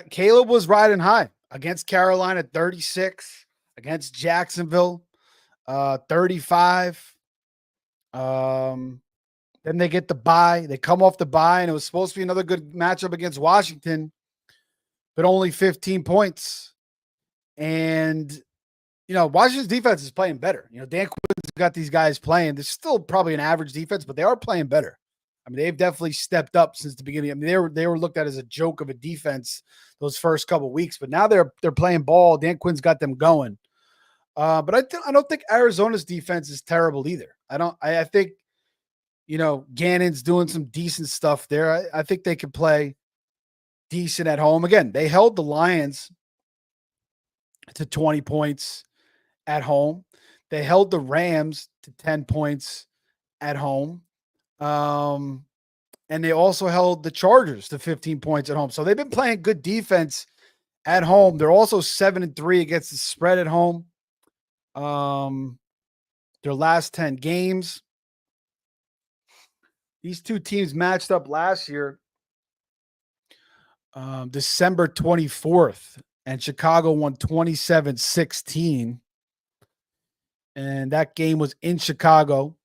B: Caleb was riding high against Carolina, 36, against Jacksonville, 35. Then they get the bye. They come off the bye, and it was supposed to be another good matchup against Washington, but only 15 points. And, Washington's defense is playing better. Dan Quinn's got these guys playing. They're still probably an average defense, but they are playing better. I mean, they've definitely stepped up since the beginning. I mean, they were looked at as a joke of a defense those first couple of weeks, but now they're playing ball. Dan Quinn's got them going. But I don't think Arizona's defense is terrible either. I think, Gannon's doing some decent stuff there. I think they can play decent at home. Again, they held the Lions to 20 points at home. They held the Rams to 10 points at home. And they also held the Chargers to 15 points at home. So they've been playing good defense at home. They're also 7-3 against the spread at home. Their last 10 games. These two teams matched up last year, December 24th, and Chicago won 27-16. And that game was in Chicago.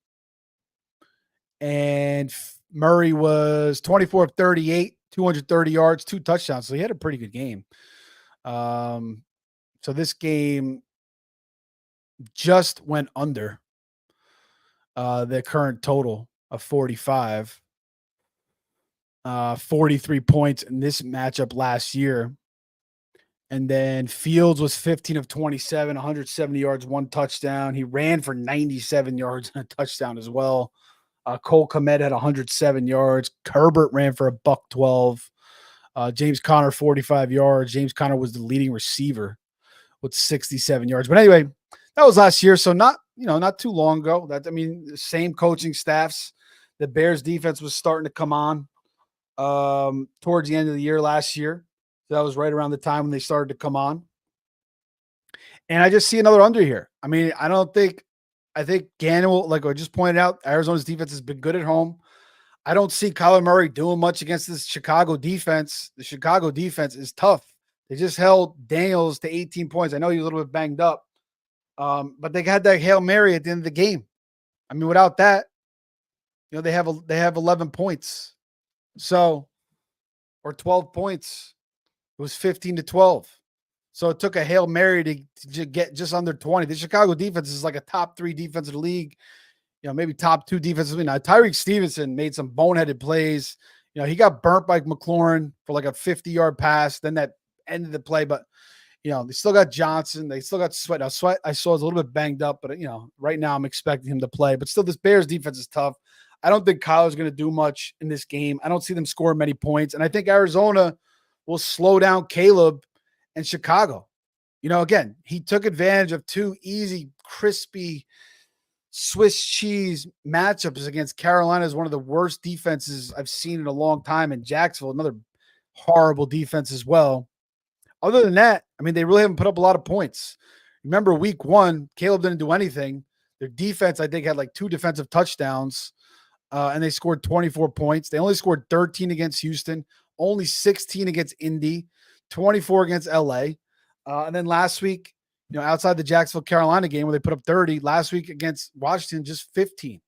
B: And Murray was 24 of 38, 230 yards, 2 touchdowns. So he had a pretty good game. So this game just went under the current total of 45. 43 points in this matchup last year. And then Fields was 15 of 27, 170 yards, 1 touchdown. He ran for 97 yards and a touchdown as well. Cole Kmet had 107 yards. Herbert ran for $112. James Conner, 45 yards. James Conner was the leading receiver with 67 yards. But anyway, that was last year. So not too long ago. The same coaching staffs. The Bears defense was starting to come on towards the end of the year last year. So that was right around the time when they started to come on. And I just see another under here. I mean, I think Gannon will, like I just pointed out, Arizona's defense has been good at home. I don't see Kyler Murray doing much against this Chicago defense. The Chicago defense is tough. They just held Daniels to 18 points. I know he was a little bit banged up, but they had that Hail Mary at the end of the game. I mean, without that, they have 11 points. So, or 12 points. It was 15-12. So it took a Hail Mary to get just under 20. The Chicago defense is like a top 3 defense of the league. Maybe top 2 defensive. Now, Tyreek Stevenson made some boneheaded plays. He got burnt by McLaurin for like a 50-yard pass. Then that ended the play. But, they still got Johnson. They still got Sweat. Now, Sweat, I saw, is a little bit banged up. But, right now I'm expecting him to play. But still, this Bears defense is tough. I don't think Kyler's going to do much in this game. I don't see them score many points. And I think Arizona will slow down Caleb and Chicago. Again, he took advantage of 2 easy, crispy Swiss cheese matchups against Carolina is one of the worst defenses I've seen in a long time. And Jacksonville, another horrible defense as well. Other than that, I mean, they really haven't put up a lot of points. Remember week 1, Caleb didn't do anything. Their defense, I think, had like 2 defensive touchdowns, and they scored 24 points. They only scored 13 against Houston, only 16 against Indy, 24 against LA. And then last week, outside the Jacksonville, Carolina game where they put up 30, last week against Washington, just 15.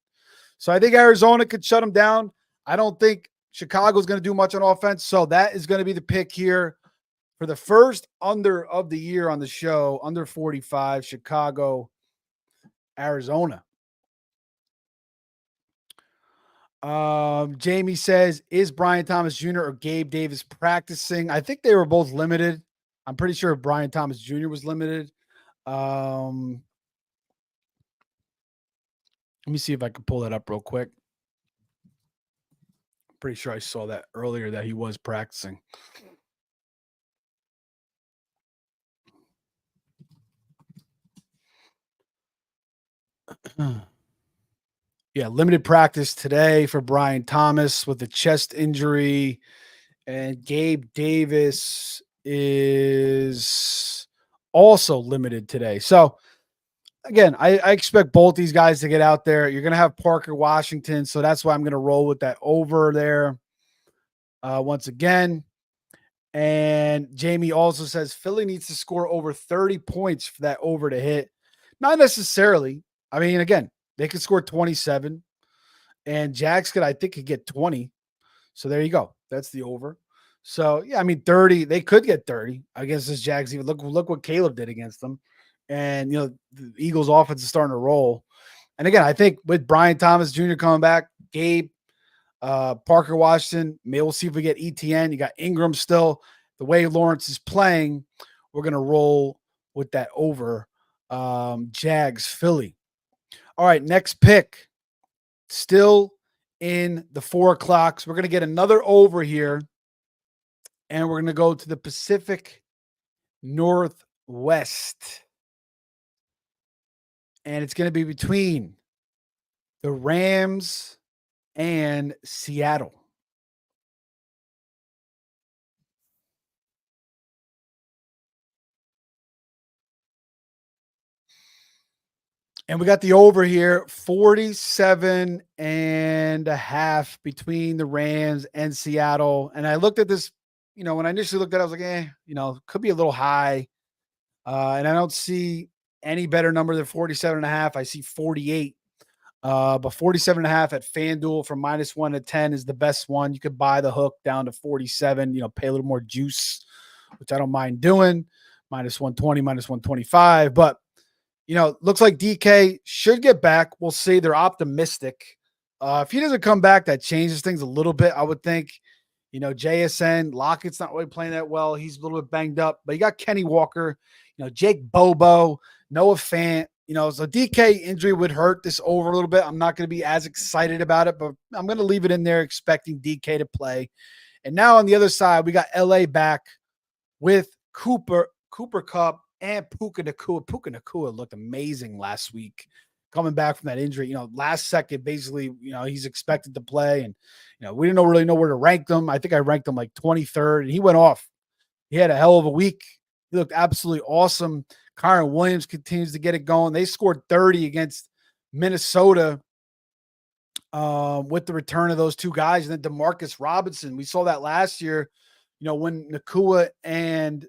B: So I think Arizona could shut them down. I don't think Chicago's going to do much on offense. So that is going to be the pick here for the first under of the year on the show, under 45, Chicago, Arizona. Jamie says, is Brian Thomas Jr. or Gabe Davis practicing? I think they were both limited. I'm pretty sure Brian Thomas Jr. was limited. Let me see if I can pull that up real quick. Pretty sure I saw that earlier that he was practicing. Yeah, limited practice today for Brian Thomas with a chest injury. And Gabe Davis is also limited today. So, again, I expect both these guys to get out there. You're going to have Parker Washington, so that's why I'm going to roll with that over there once again. And Jamie also says Philly needs to score over 30 points for that over to hit. Not necessarily. I mean, again, they could score 27, and Jags could get 20. So there you go. That's the over. So yeah, I mean 30. They could get 30 against this Jags. Even look what Caleb did against them, and the Eagles' offense is starting to roll. And again, I think with Brian Thomas Jr. coming back, Gabe, Parker Washington, maybe we'll see if we get ETN. You got Ingram still. The way Lawrence is playing, we're gonna roll with that over. Jags Philly. All right, next pick. Still in the 4 o'clocks. We're going to get another over here, and we're going to go to the Pacific Northwest. And it's going to be between the Rams and Seattle. And we got the over here, 47 and a half between the Rams and Seattle. And I looked at this, when I initially looked at it, I was like, could be a little high. And I don't see any better number than 47 and a half. I see 48. But 47 and a half at FanDuel from -1 to 10 is the best one. You could buy the hook down to 47, pay a little more juice, which I don't mind doing. -120, -125. But looks like DK should get back. We'll see. They're optimistic. If he doesn't come back, that changes things a little bit, I would think. JSN, Lockett's not really playing that well. He's a little bit banged up. But you got Kenny Walker, Jake Bobo, Noah Fant. So DK injury would hurt this over a little bit. I'm not going to be as excited about it, but I'm going to leave it in there expecting DK to play. And now on the other side, we got LA back with Cooper Kupp, and Puka Nacua. Puka Nacua looked amazing last week coming back from that injury. Last second, basically, he's expected to play. And, we didn't really know where to rank them. I think I ranked him like 23rd, and he went off. He had a hell of a week. He looked absolutely awesome. Kyron Williams continues to get it going. They scored 30 against Minnesota with the return of those two guys. And then DeMarcus Robinson, we saw that last year, when Nacua and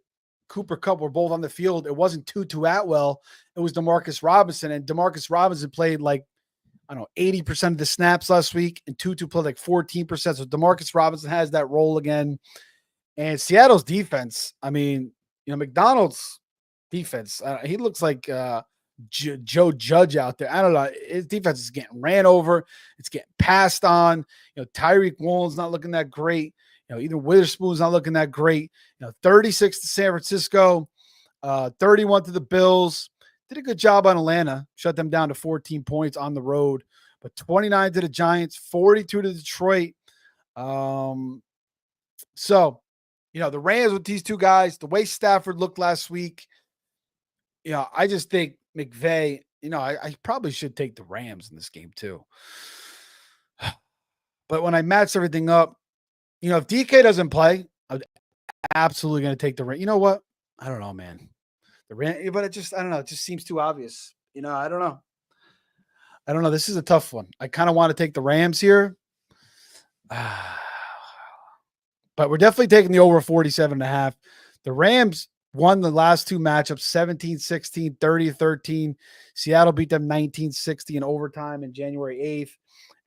B: Cooper Kupp were both on the field. It wasn't Tutu Atwell. It was DeMarcus Robinson. And DeMarcus Robinson played 80% of the snaps last week, and Tutu played 14%. So DeMarcus Robinson has that role again. And Seattle's defense, McDonald's defense, he looks like Joe Judge out there. I don't know. His defense is getting ran over. It's getting passed on. Tyreek Woolen's not looking that great. Either Witherspoon's not looking that great. 36 to San Francisco, 31 to the Bills. Did a good job on Atlanta. Shut them down to 14 points on the road. But 29 to the Giants, 42 to Detroit. The Rams with these two guys, the way Stafford looked last week, I just think McVay I probably should take the Rams in this game too. But when I match everything up, if DK doesn't play, I'm absolutely going to take the Rams. You know what? I don't know, man. The Rams, but I don't know. It just seems too obvious. I don't know. I don't know. This is a tough one. I kind of want to take the Rams here. But we're definitely taking the over 47.5. The Rams won the last two matchups 17-16, 30-13. Seattle beat them 19-60 in overtime in January 8th.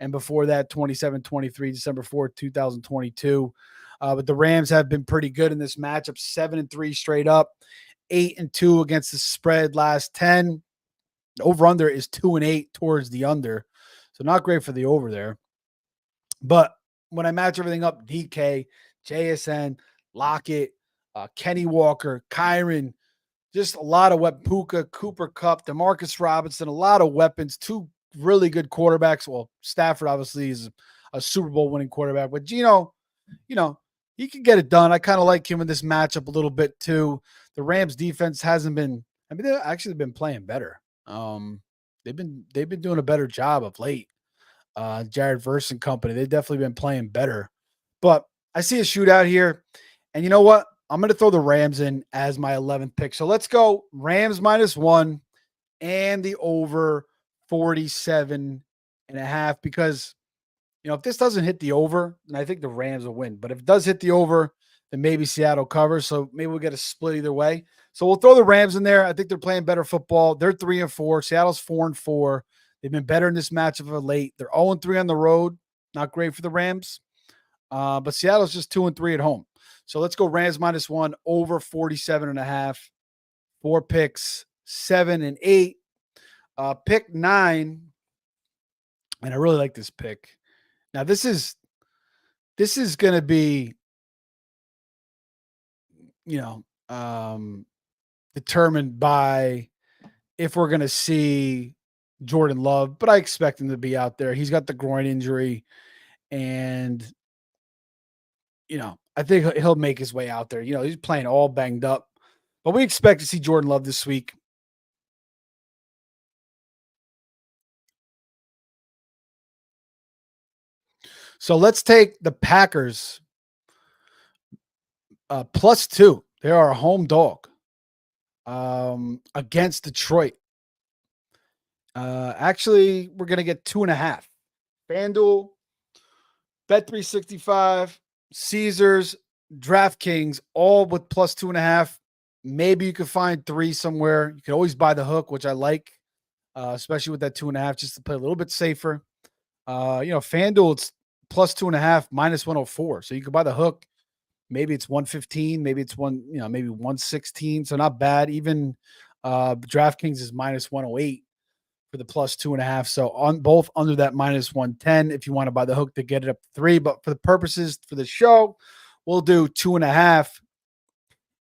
B: And before that, 27-23, December 4th, 2022. But the Rams have been pretty good in this matchup, 7-3 straight up, 8-2 against the spread last 10. Over under is 2-8 towards the under. So not great for the over there. But when I match everything up, DK, JSN, Lockett, Kenny Walker, Kyron, just a lot of Puka, Cooper Kupp, Demarcus Robinson, a lot of weapons, two really good quarterbacks. Well, Stafford obviously is a Super Bowl winning quarterback, but Gino, he can get it done. I kind of like him in this matchup a little bit too. The Rams defense hasn't been, they've actually been playing better. They've been doing a better job of late. Jared Verse and company, they've definitely been playing better. But I see a shootout here. And you know what? I'm going to throw the Rams in as my 11th pick. So let's go Rams -1 and the over 47.5 because, if this doesn't hit the over, then I think the Rams will win. But if it does hit the over, then maybe Seattle covers. So maybe we'll get a split either way. So we'll throw the Rams in there. I think they're playing better football. They're 3-4. Seattle's 4-4. They've been better in this matchup of late. They're 0-3 on the road. Not great for the Rams. But Seattle's just 2-3 at home. So let's go Rams -1 over 47.5. 4 picks, 7 and 8. Pick 9. And I really like this pick. Now this is going to be, determined by if we're going to see Jordan Love, but I expect him to be out there. He's got the groin injury and, I think he'll make his way out there. He's playing all banged up, but we expect to see Jordan Love this week. So let's take the Packers +2. They are a home dog against Detroit. Actually, we're going to get 2.5. FanDuel, Bet365, Caesars, DraftKings, all with +2.5. Maybe you could find 3 somewhere. You can always buy the hook, which I like, especially with that 2.5, just to play a little bit safer. FanDuel, it's +2.5, -104. So you could buy the hook. Maybe it's 115, maybe it's maybe 116. So not bad. Even DraftKings is -108 for the +2.5. So on both under that -110 if you want to buy the hook to get it up to 3. But for the purposes for the show, we'll do 2.5.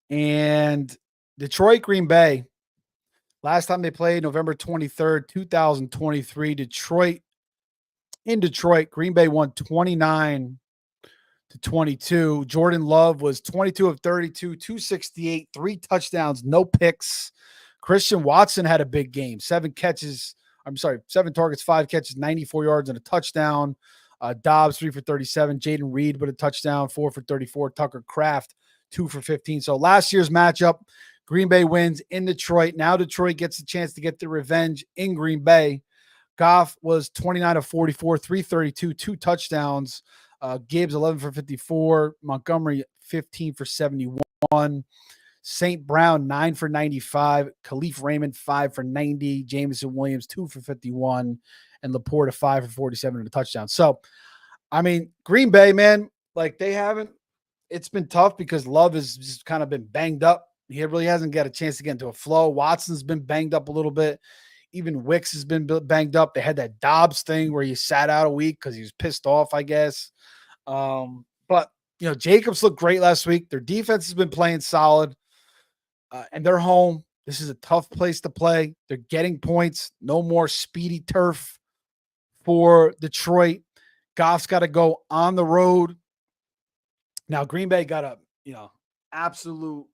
B: And Detroit, Green Bay. Last time they played, November 23rd, 2023. In Detroit, Green Bay won 29-22. Jordan Love was 22 of 32, 268, 3 touchdowns, no picks. Christian Watson had a big game. 7 targets, 5 catches, 94 yards and a touchdown. Dobbs 3 for 37. Jaden Reed with a touchdown, 4 for 34. Tucker Kraft 2 for 15. So last year's matchup, Green Bay wins in Detroit. Now Detroit gets a chance to get the revenge in Green Bay. Goff was 29 of 44, 332, 2 touchdowns. Gibbs 11 for 54. Montgomery 15 for 71. St. Brown 9 for 95. Khalif Raymond 5 for 90. Jameson Williams 2 for 51. And Laporta 5 for 47 and a touchdown. So, Green Bay, man, it's been tough because Love has just kind of been banged up. He really hasn't got a chance to get into a flow. Watson's been banged up a little bit. Even Wicks has been banged up. They had that Dobbs thing where he sat out a week because he was pissed off, I guess. But Jacobs looked great last week. Their defense has been playing solid, and they're home. This is a tough place to play. They're getting points. No more speedy turf for Detroit. Goff's got to go on the road. Now, Green Bay got a absolute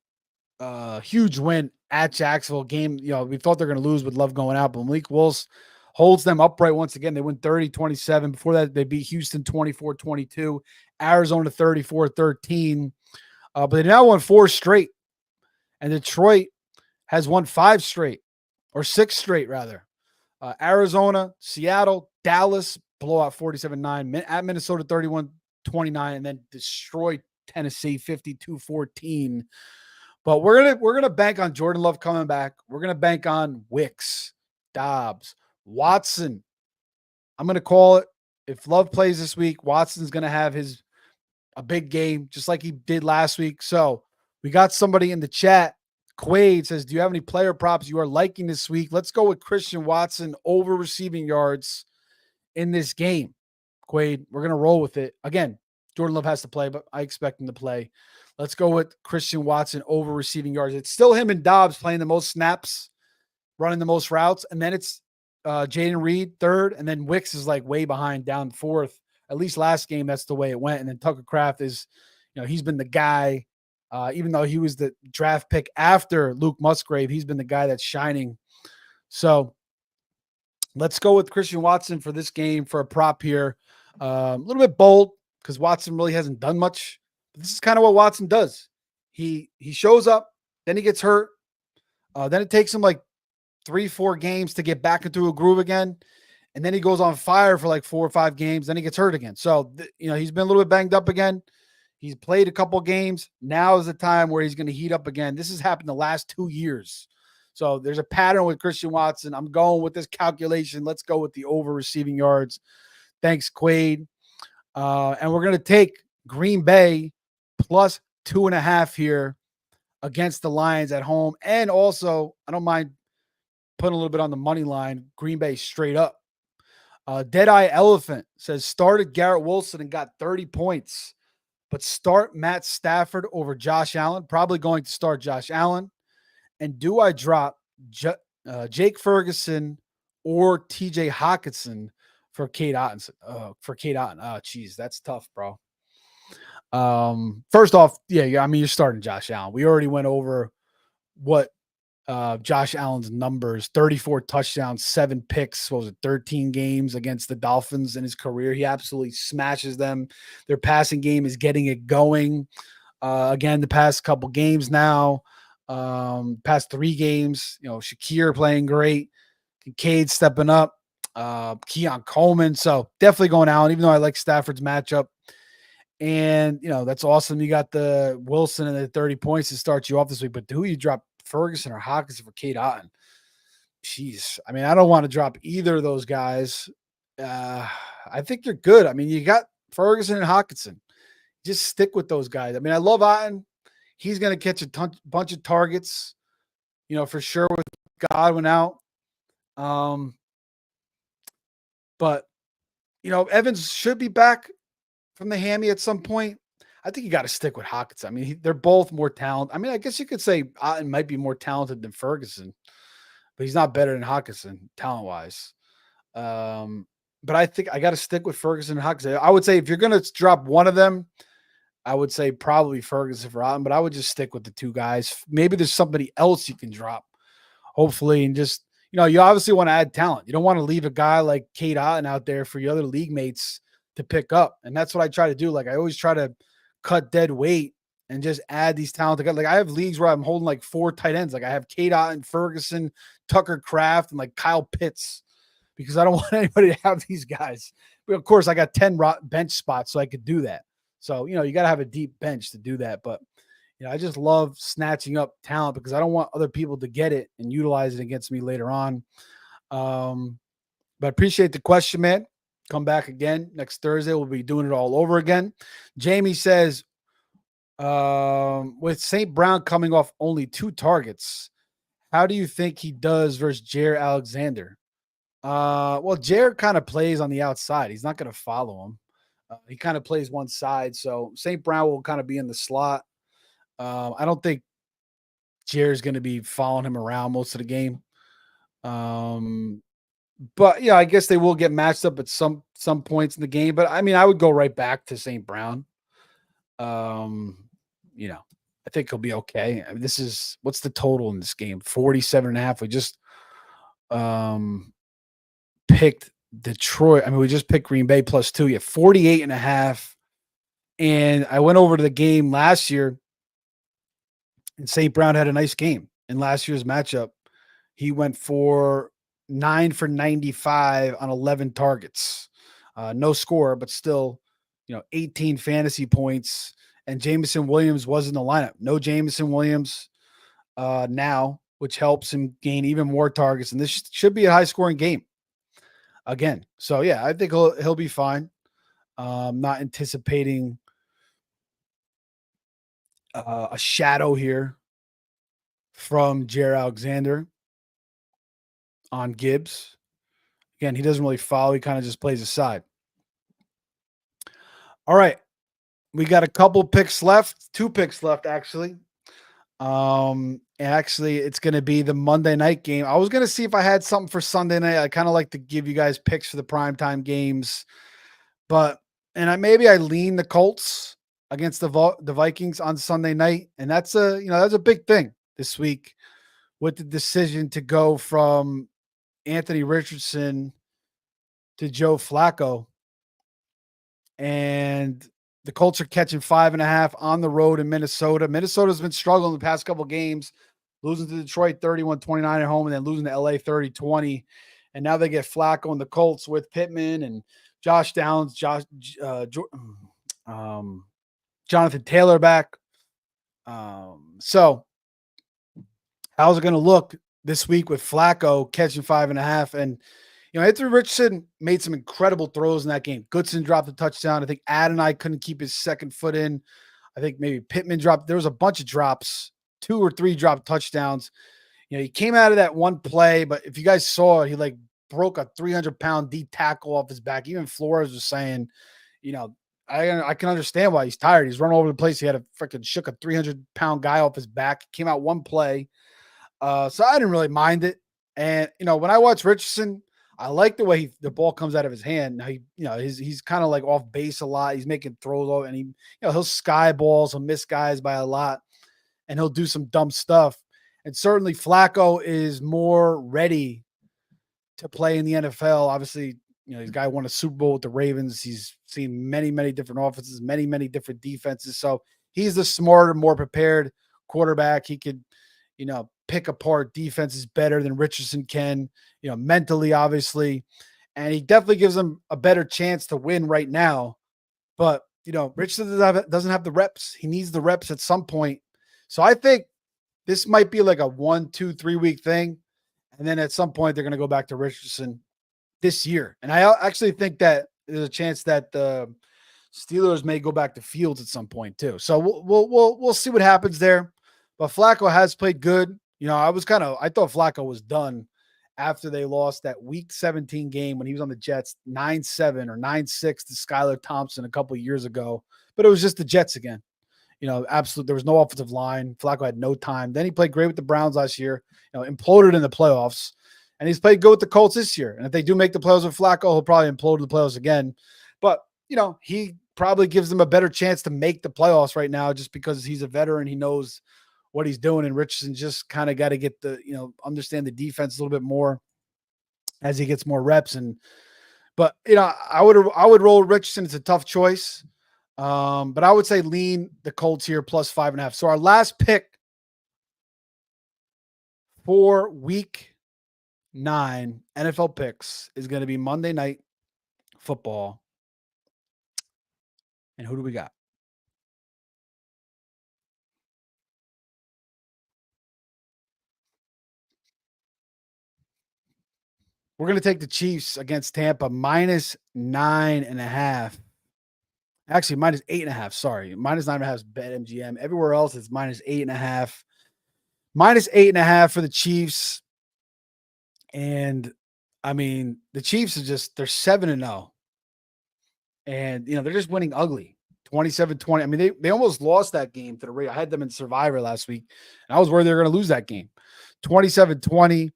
B: huge win at Jacksonville game. We thought they're going to lose with Love going out, but Malik Willis holds them upright once again. They win 30-27. Before that, they beat Houston 24-22, Arizona 34-13. But they now won 4 straight, and Detroit has won 5 straight, or 6 straight rather. Arizona, Seattle, Dallas, blowout 47-9, at Minnesota 31-29, and then destroyed Tennessee 52-14. But we're gonna bank on Jordan Love coming back. We're gonna bank on Wicks, Dobbs, Watson. I'm gonna call it. If Love plays this week, Watson's gonna have a big game, just like he did last week. So we got somebody in the chat. Quaid says, do you have any player props you are liking this week? Let's go with Christian Watson over receiving yards in this game. Quaid, we're going to roll with it. Again, Jordan Love has to play, but I expect him to play. Let's go with Christian Watson over receiving yards. It's still him and Dobbs playing the most snaps, running the most routes. And then it's Jaden Reed third. And then Wicks is like way behind, down fourth. At least last game, that's the way it went. And then Tucker Kraft is, he's been the guy. Even though he was the draft pick after Luke Musgrave, he's been the guy that's shining. So let's go with Christian Watson for this game for a prop here. A little bit bold because Watson really hasn't done much. But this is kind of what Watson does. He shows up, then he gets hurt. Then it takes him like 3-4 games to get back into a groove again. And then he goes on fire for like 4 or 5 games. Then he gets hurt again. So, he's been a little bit banged up again. He's played a couple games. Now is the time where he's going to heat up again. This has happened the last 2 years. So there's a pattern with Christian Watson. I'm going with this calculation. Let's go with the over receiving yards. Thanks, Quaid. And we're going to take Green Bay plus 2.5 here against the Lions at home. And also, I don't mind putting a little bit on the money line. Green Bay straight up. Deadeye Elephant says, started Garrett Wilson and got 30 points. But start Matt Stafford over Josh Allen. Probably going to start Josh Allen. And do I drop Jake Ferguson or TJ Hawkinson for Kate Otten? Geez, that's tough, bro. First off, yeah. I mean, you're starting Josh Allen. We already went over what Josh Allen's numbers: 34 touchdowns, 7 picks. What was it? 13 games against the Dolphins in his career. He absolutely smashes them. Their passing game is getting it going. Again, the past couple games now, past 3 games, Shakir playing great, Kincaid stepping up, Keon Coleman. So definitely going Allen, even though I like Stafford's matchup. And, that's awesome. You got the Wilson and the 30 points to start you off this week. But who you drop, Ferguson or Hawkinson for Kate Otten? Jeez. I mean, I don't want to drop either of those guys. I think you're good. I mean, you got Ferguson and Hawkinson. Just stick with those guys. I mean, I love Otten. He's going to catch a bunch of targets, for sure with Godwin out. But, Evans should be back from the hammy at some point. I think you got to stick with Hawkinson. I mean, they're both more talented. I mean, I guess you could say Otten might be more talented than Ferguson, but he's not better than Hawkinson talent-wise. But I think I got to stick with Ferguson and Hawkinson. I would say if you're going to drop one of them, I would say probably Ferguson for Otten, but I would just stick with the 2 guys. Maybe there's somebody else you can drop, hopefully, and just, you obviously want to add talent. You don't want to leave a guy like Kate Otten out there for your other league mates to pick up. And that's what I try to do. Like, I always try to cut dead weight and just add these talented guys. Like, I have leagues where I'm holding like 4 tight ends. Like, I have Kate Otten, Ferguson, Tucker Kraft, and like Kyle Pitts, because I don't want anybody to have these guys. But of course, I got 10 bench spots, so I could do that. So, you got to have a deep bench to do that. But, I just love snatching up talent because I don't want other people to get it and utilize it against me later on. But appreciate the question, man. Come back again next Thursday. We'll be doing it all over again. Jamie says, with St. Brown coming off only 2 targets, how do you think he does versus Jair Alexander? Well, Jair kind of plays on the outside. He's not going to follow him. He kind of plays one side. So St. Brown will kind of be in the slot. I don't think Jair's going to be following him around most of the game. But I guess they will get matched up at some points in the game. But I mean, I would go right back to St. Brown. I think he'll be okay. I mean, this is what's the total in this game? 47.5. We just um picked Detroit. I mean, we just picked Green Bay +2. Yeah, 48.5. And I went over to the game last year, and St. Brown had a nice game in last year's matchup. He went for 9 for 95 on 11 targets. No score, but still, 18 fantasy points. And Jameson Williams was in the lineup. No Jameson Williams now, which helps him gain even more targets. And this should be a high scoring game again. So yeah, I think he'll be fine. Not anticipating a shadow here from Jair Alexander on Gibbs. Again, he doesn't really follow. He kind of just plays aside. All right. We got a couple picks left, 2 picks left, actually. Actually, it's going to be the Monday night game. I was going to see if I had something for Sunday night. I kind of like to give you guys picks for the primetime games, maybe I lean the Colts against the Vikings on Sunday night, and that's a big thing this week with the decision to go from Anthony Richardson to Joe Flacco, and the Colts are catching 5.5 on the road in Minnesota. Minnesota's been struggling the past couple games, losing to Detroit 31-29 at home and then losing to LA 30-20. And now they get Flacco and the Colts with Pittman and Josh Downs, Jonathan Taylor back. So how's it going to look this week with Flacco catching 5.5? And Anthony Richardson made some incredible throws in that game. Goodson dropped a touchdown. I think Adonai couldn't keep his second foot in. I think maybe Pittman dropped. There was a bunch of drops, 2 or 3 dropped touchdowns. He came out of that one play, but if you guys saw it, he broke a 300-pound D tackle off his back. Even Flores was saying, I can understand why he's tired. He's run all over the place. He had a freaking shook a 300-pound guy off his back. Came out one play. So I didn't really mind it. And, when I watch Richardson, I like the way the ball comes out of his hand. He's kind of like off base a lot. He's making throws and he'll sky balls. He'll miss guys by a lot and he'll do some dumb stuff. And certainly Flacco is more ready to play in the NFL. Obviously, this guy won a Super Bowl with the Ravens. He's seen many, many different offenses, many, many different defenses. So he's the smarter, more prepared quarterback. He could, pick apart defenses better than Richardson can, mentally, obviously. And he definitely gives them a better chance to win right now. But, Richardson doesn't have the reps. He needs the reps at some point. So I think this might be like a 1, 2, 3 week thing. And then at some point, they're going to go back to Richardson this year. And I actually think that there's a chance that the Steelers may go back to Fields at some point too. So we'll see what happens there. But Flacco has played good. I thought Flacco was done after they lost that week 17 game when he was on the Jets 9-7 or 9-6 to Skylar Thompson a couple of years ago. But it was just the Jets again. Absolutely. There was no offensive line. Flacco had no time. Then he played great with the Browns last year, imploded in the playoffs. And he's played good with the Colts this year. And if they do make the playoffs with Flacco, he'll probably implode in the playoffs again. But, he probably gives them a better chance to make the playoffs right now just because he's a veteran. He knows what he's doing. And Richardson just kind of got to get understand the defense a little bit more as he gets more reps. But I would roll Richardson. It's a tough choice. But I would say lean the Colts here plus 5.5. So our last pick for week 9 NFL picks is going to be Monday Night Football. And who do we got? We're going to take the Chiefs against Tampa minus 9.5. Actually, minus 8.5. Sorry. Minus 9.5 is BetMGM. Everywhere else, it's minus 8.5. Minus 8.5 for the Chiefs. And I mean, the Chiefs they're 7-0. And, they're just winning ugly. 27-20. I mean, they almost lost that game to the Raiders. I had them in Survivor last week, and I was worried they were going to lose that game. 27-20.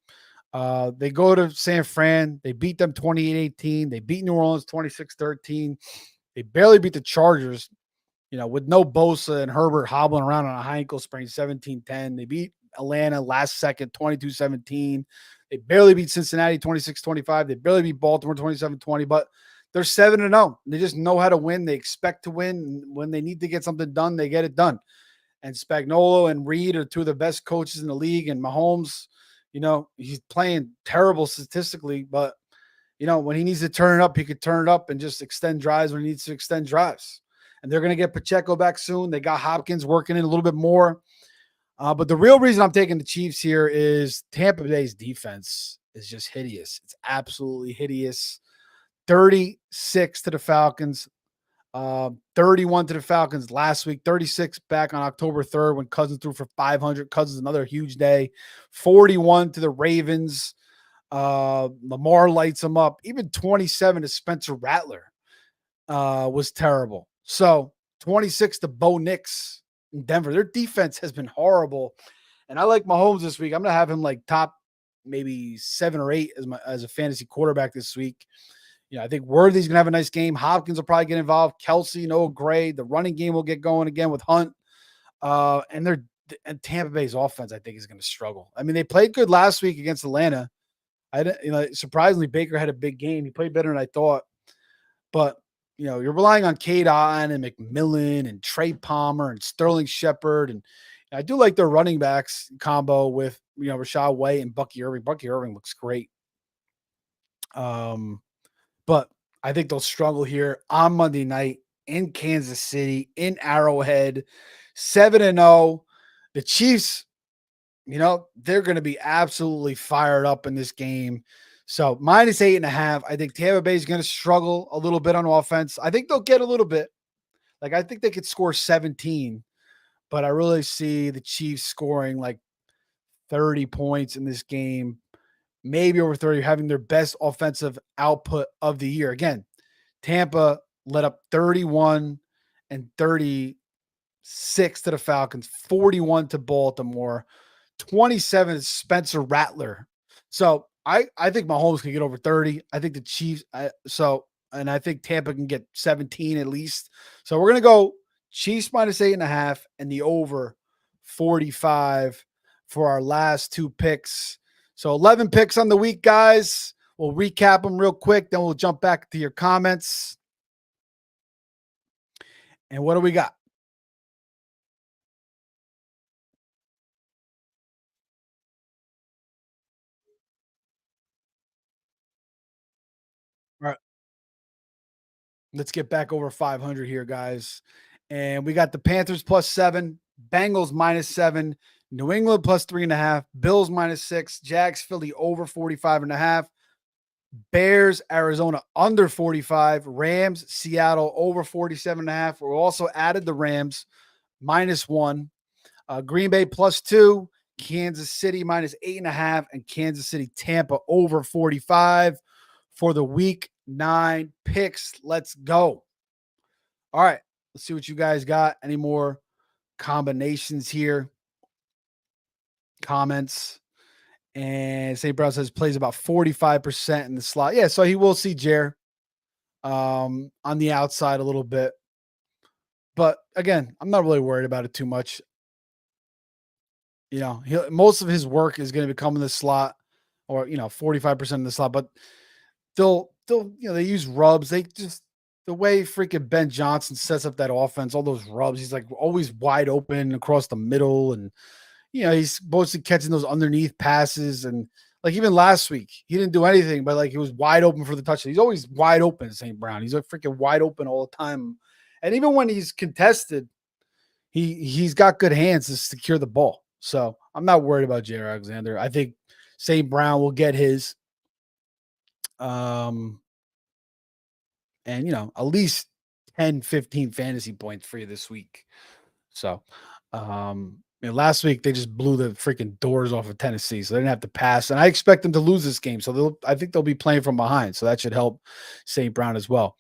B: They go to San Fran. They beat them 28-18. They beat New Orleans 26-13. They barely beat the Chargers, with no Bosa and Herbert hobbling around on a high ankle sprain, 17-10. They beat Atlanta last second, 22-17. They barely beat Cincinnati, 26-25. They barely beat Baltimore, 27-20. But they're 7-0. They just know how to win. They expect to win. When they need to get something done, they get it done. And Spagnuolo and Reed are two of the best coaches in the league. And Mahomes, he's playing terrible statistically, but when he needs to turn it up, he could turn it up and just extend drives when he needs to extend drives. And they're going to get Pacheco back soon. They got Hopkins working in a little bit more. But the real reason I'm taking the Chiefs here is Tampa Bay's defense is just hideous. It's absolutely hideous. 36 to the Falcons, 31 to the Falcons last week, 36 back on October 3rd when Cousins threw for 500. Cousins, another huge day. 41 to the Ravens. Lamar lights them up. Even 27 to Spencer Rattler was terrible. So 26 to Bo Nix in Denver. Their defense has been horrible. And I like Mahomes this week. I'm going to have him like top maybe 7 or 8 as a fantasy quarterback this week. I think Worthy's going to have a nice game. Hopkins will probably get involved. Kelsey, Noah Gray. The running game will get going again with Hunt. And Tampa Bay's offense, I think, is going to struggle. I mean, they played good last week against Atlanta. Surprisingly, Baker had a big game. He played better than I thought. But, you're relying on Cade Otton and McMillan and Trey Palmer and Sterling Shepard. And I do like their running backs combo with, Rashad White and Bucky Irving. Bucky Irving looks great. But I think they'll struggle here on Monday night in Kansas City, in Arrowhead, 7-0. The Chiefs, they're going to be absolutely fired up in this game. So -8.5. I think Tampa Bay is going to struggle a little bit on offense. I think they'll get a little bit. I think they could score 17, but I really see the Chiefs scoring like 30 points in this game, maybe over 30, having their best offensive output of the year. Again, Tampa let up 31 and 36 to the Falcons, 41 to Baltimore, 27 to Spencer Rattler. So I think Mahomes can get over 30. I think the Chiefs, and I think Tampa can get 17 at least. So we're going to go Chiefs -8.5 and the over 45 for our last 2 picks. So 11 picks on the week, guys. We'll recap them real quick. Then we'll jump back to your comments. And what do we got? All right. Let's get back over 500 here, guys. And we got the Panthers +7, Bengals -7, New England +3.5, Bills -6, Jags, Philly over 45.5, Bears, Arizona under 45, Rams, Seattle over 47.5. We also added the Rams -1, Green Bay +2, Kansas City -8.5, and Kansas City, Tampa over 45 for the week 9 picks. Let's go. All right. Let's see what you guys got. Any more combinations here? Comments. And St. Brown says plays about 45% in the slot. Yeah, so he will see Jer on the outside a little bit. But again, I'm not really worried about it too much. Most of his work is going to become in the slot, or 45% in the slot, but they'll they use rubs. They just, the way freaking Ben Johnson sets up that offense, all those rubs, he's like always wide open across the middle, and he's mostly catching those underneath passes. And like even last week, he didn't do anything, but like he was wide open for the touchdown. He's always wide open, St. Brown. He's like freaking wide open all the time. And even when he's contested, he's got good hands to secure the ball. So I'm not worried about Jair Alexander. I think St. Brown will get his. And at least 10, 15 fantasy points for you this week. So, last week they just blew the freaking doors off of Tennessee, so they didn't have to pass. And I expect them to lose this game, so I think they'll be playing from behind. So that should help St. Brown as well.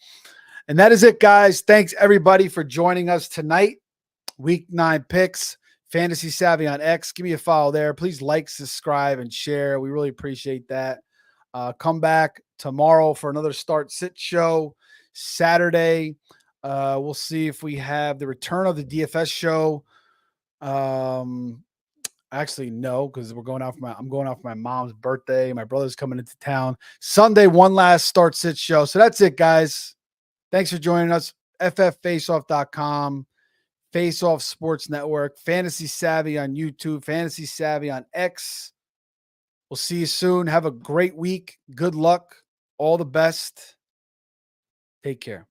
B: And that is it, guys. Thanks everybody for joining us tonight. Week 9 picks, Fantasy Savvy on X. Give me a follow there. Please like, subscribe, and share. We really appreciate that. Come back tomorrow for another Start Sit show. Saturday, We'll see if we have the return of the DFS show. Actually, no, because I'm going out for my mom's birthday. My brother's coming into town Sunday. One last start sit show. So that's it, guys. Thanks for joining us. FFFaceoff.com, Faceoff Sports Network, Fantasy Savvy on YouTube, Fantasy Savvy on X. We'll see you soon. Have a great week. Good luck. All the best. Take care.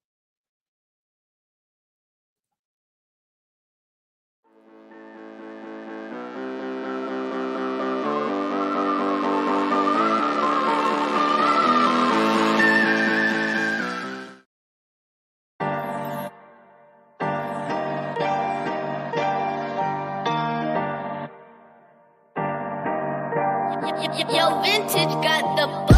C: Yo, vintage got the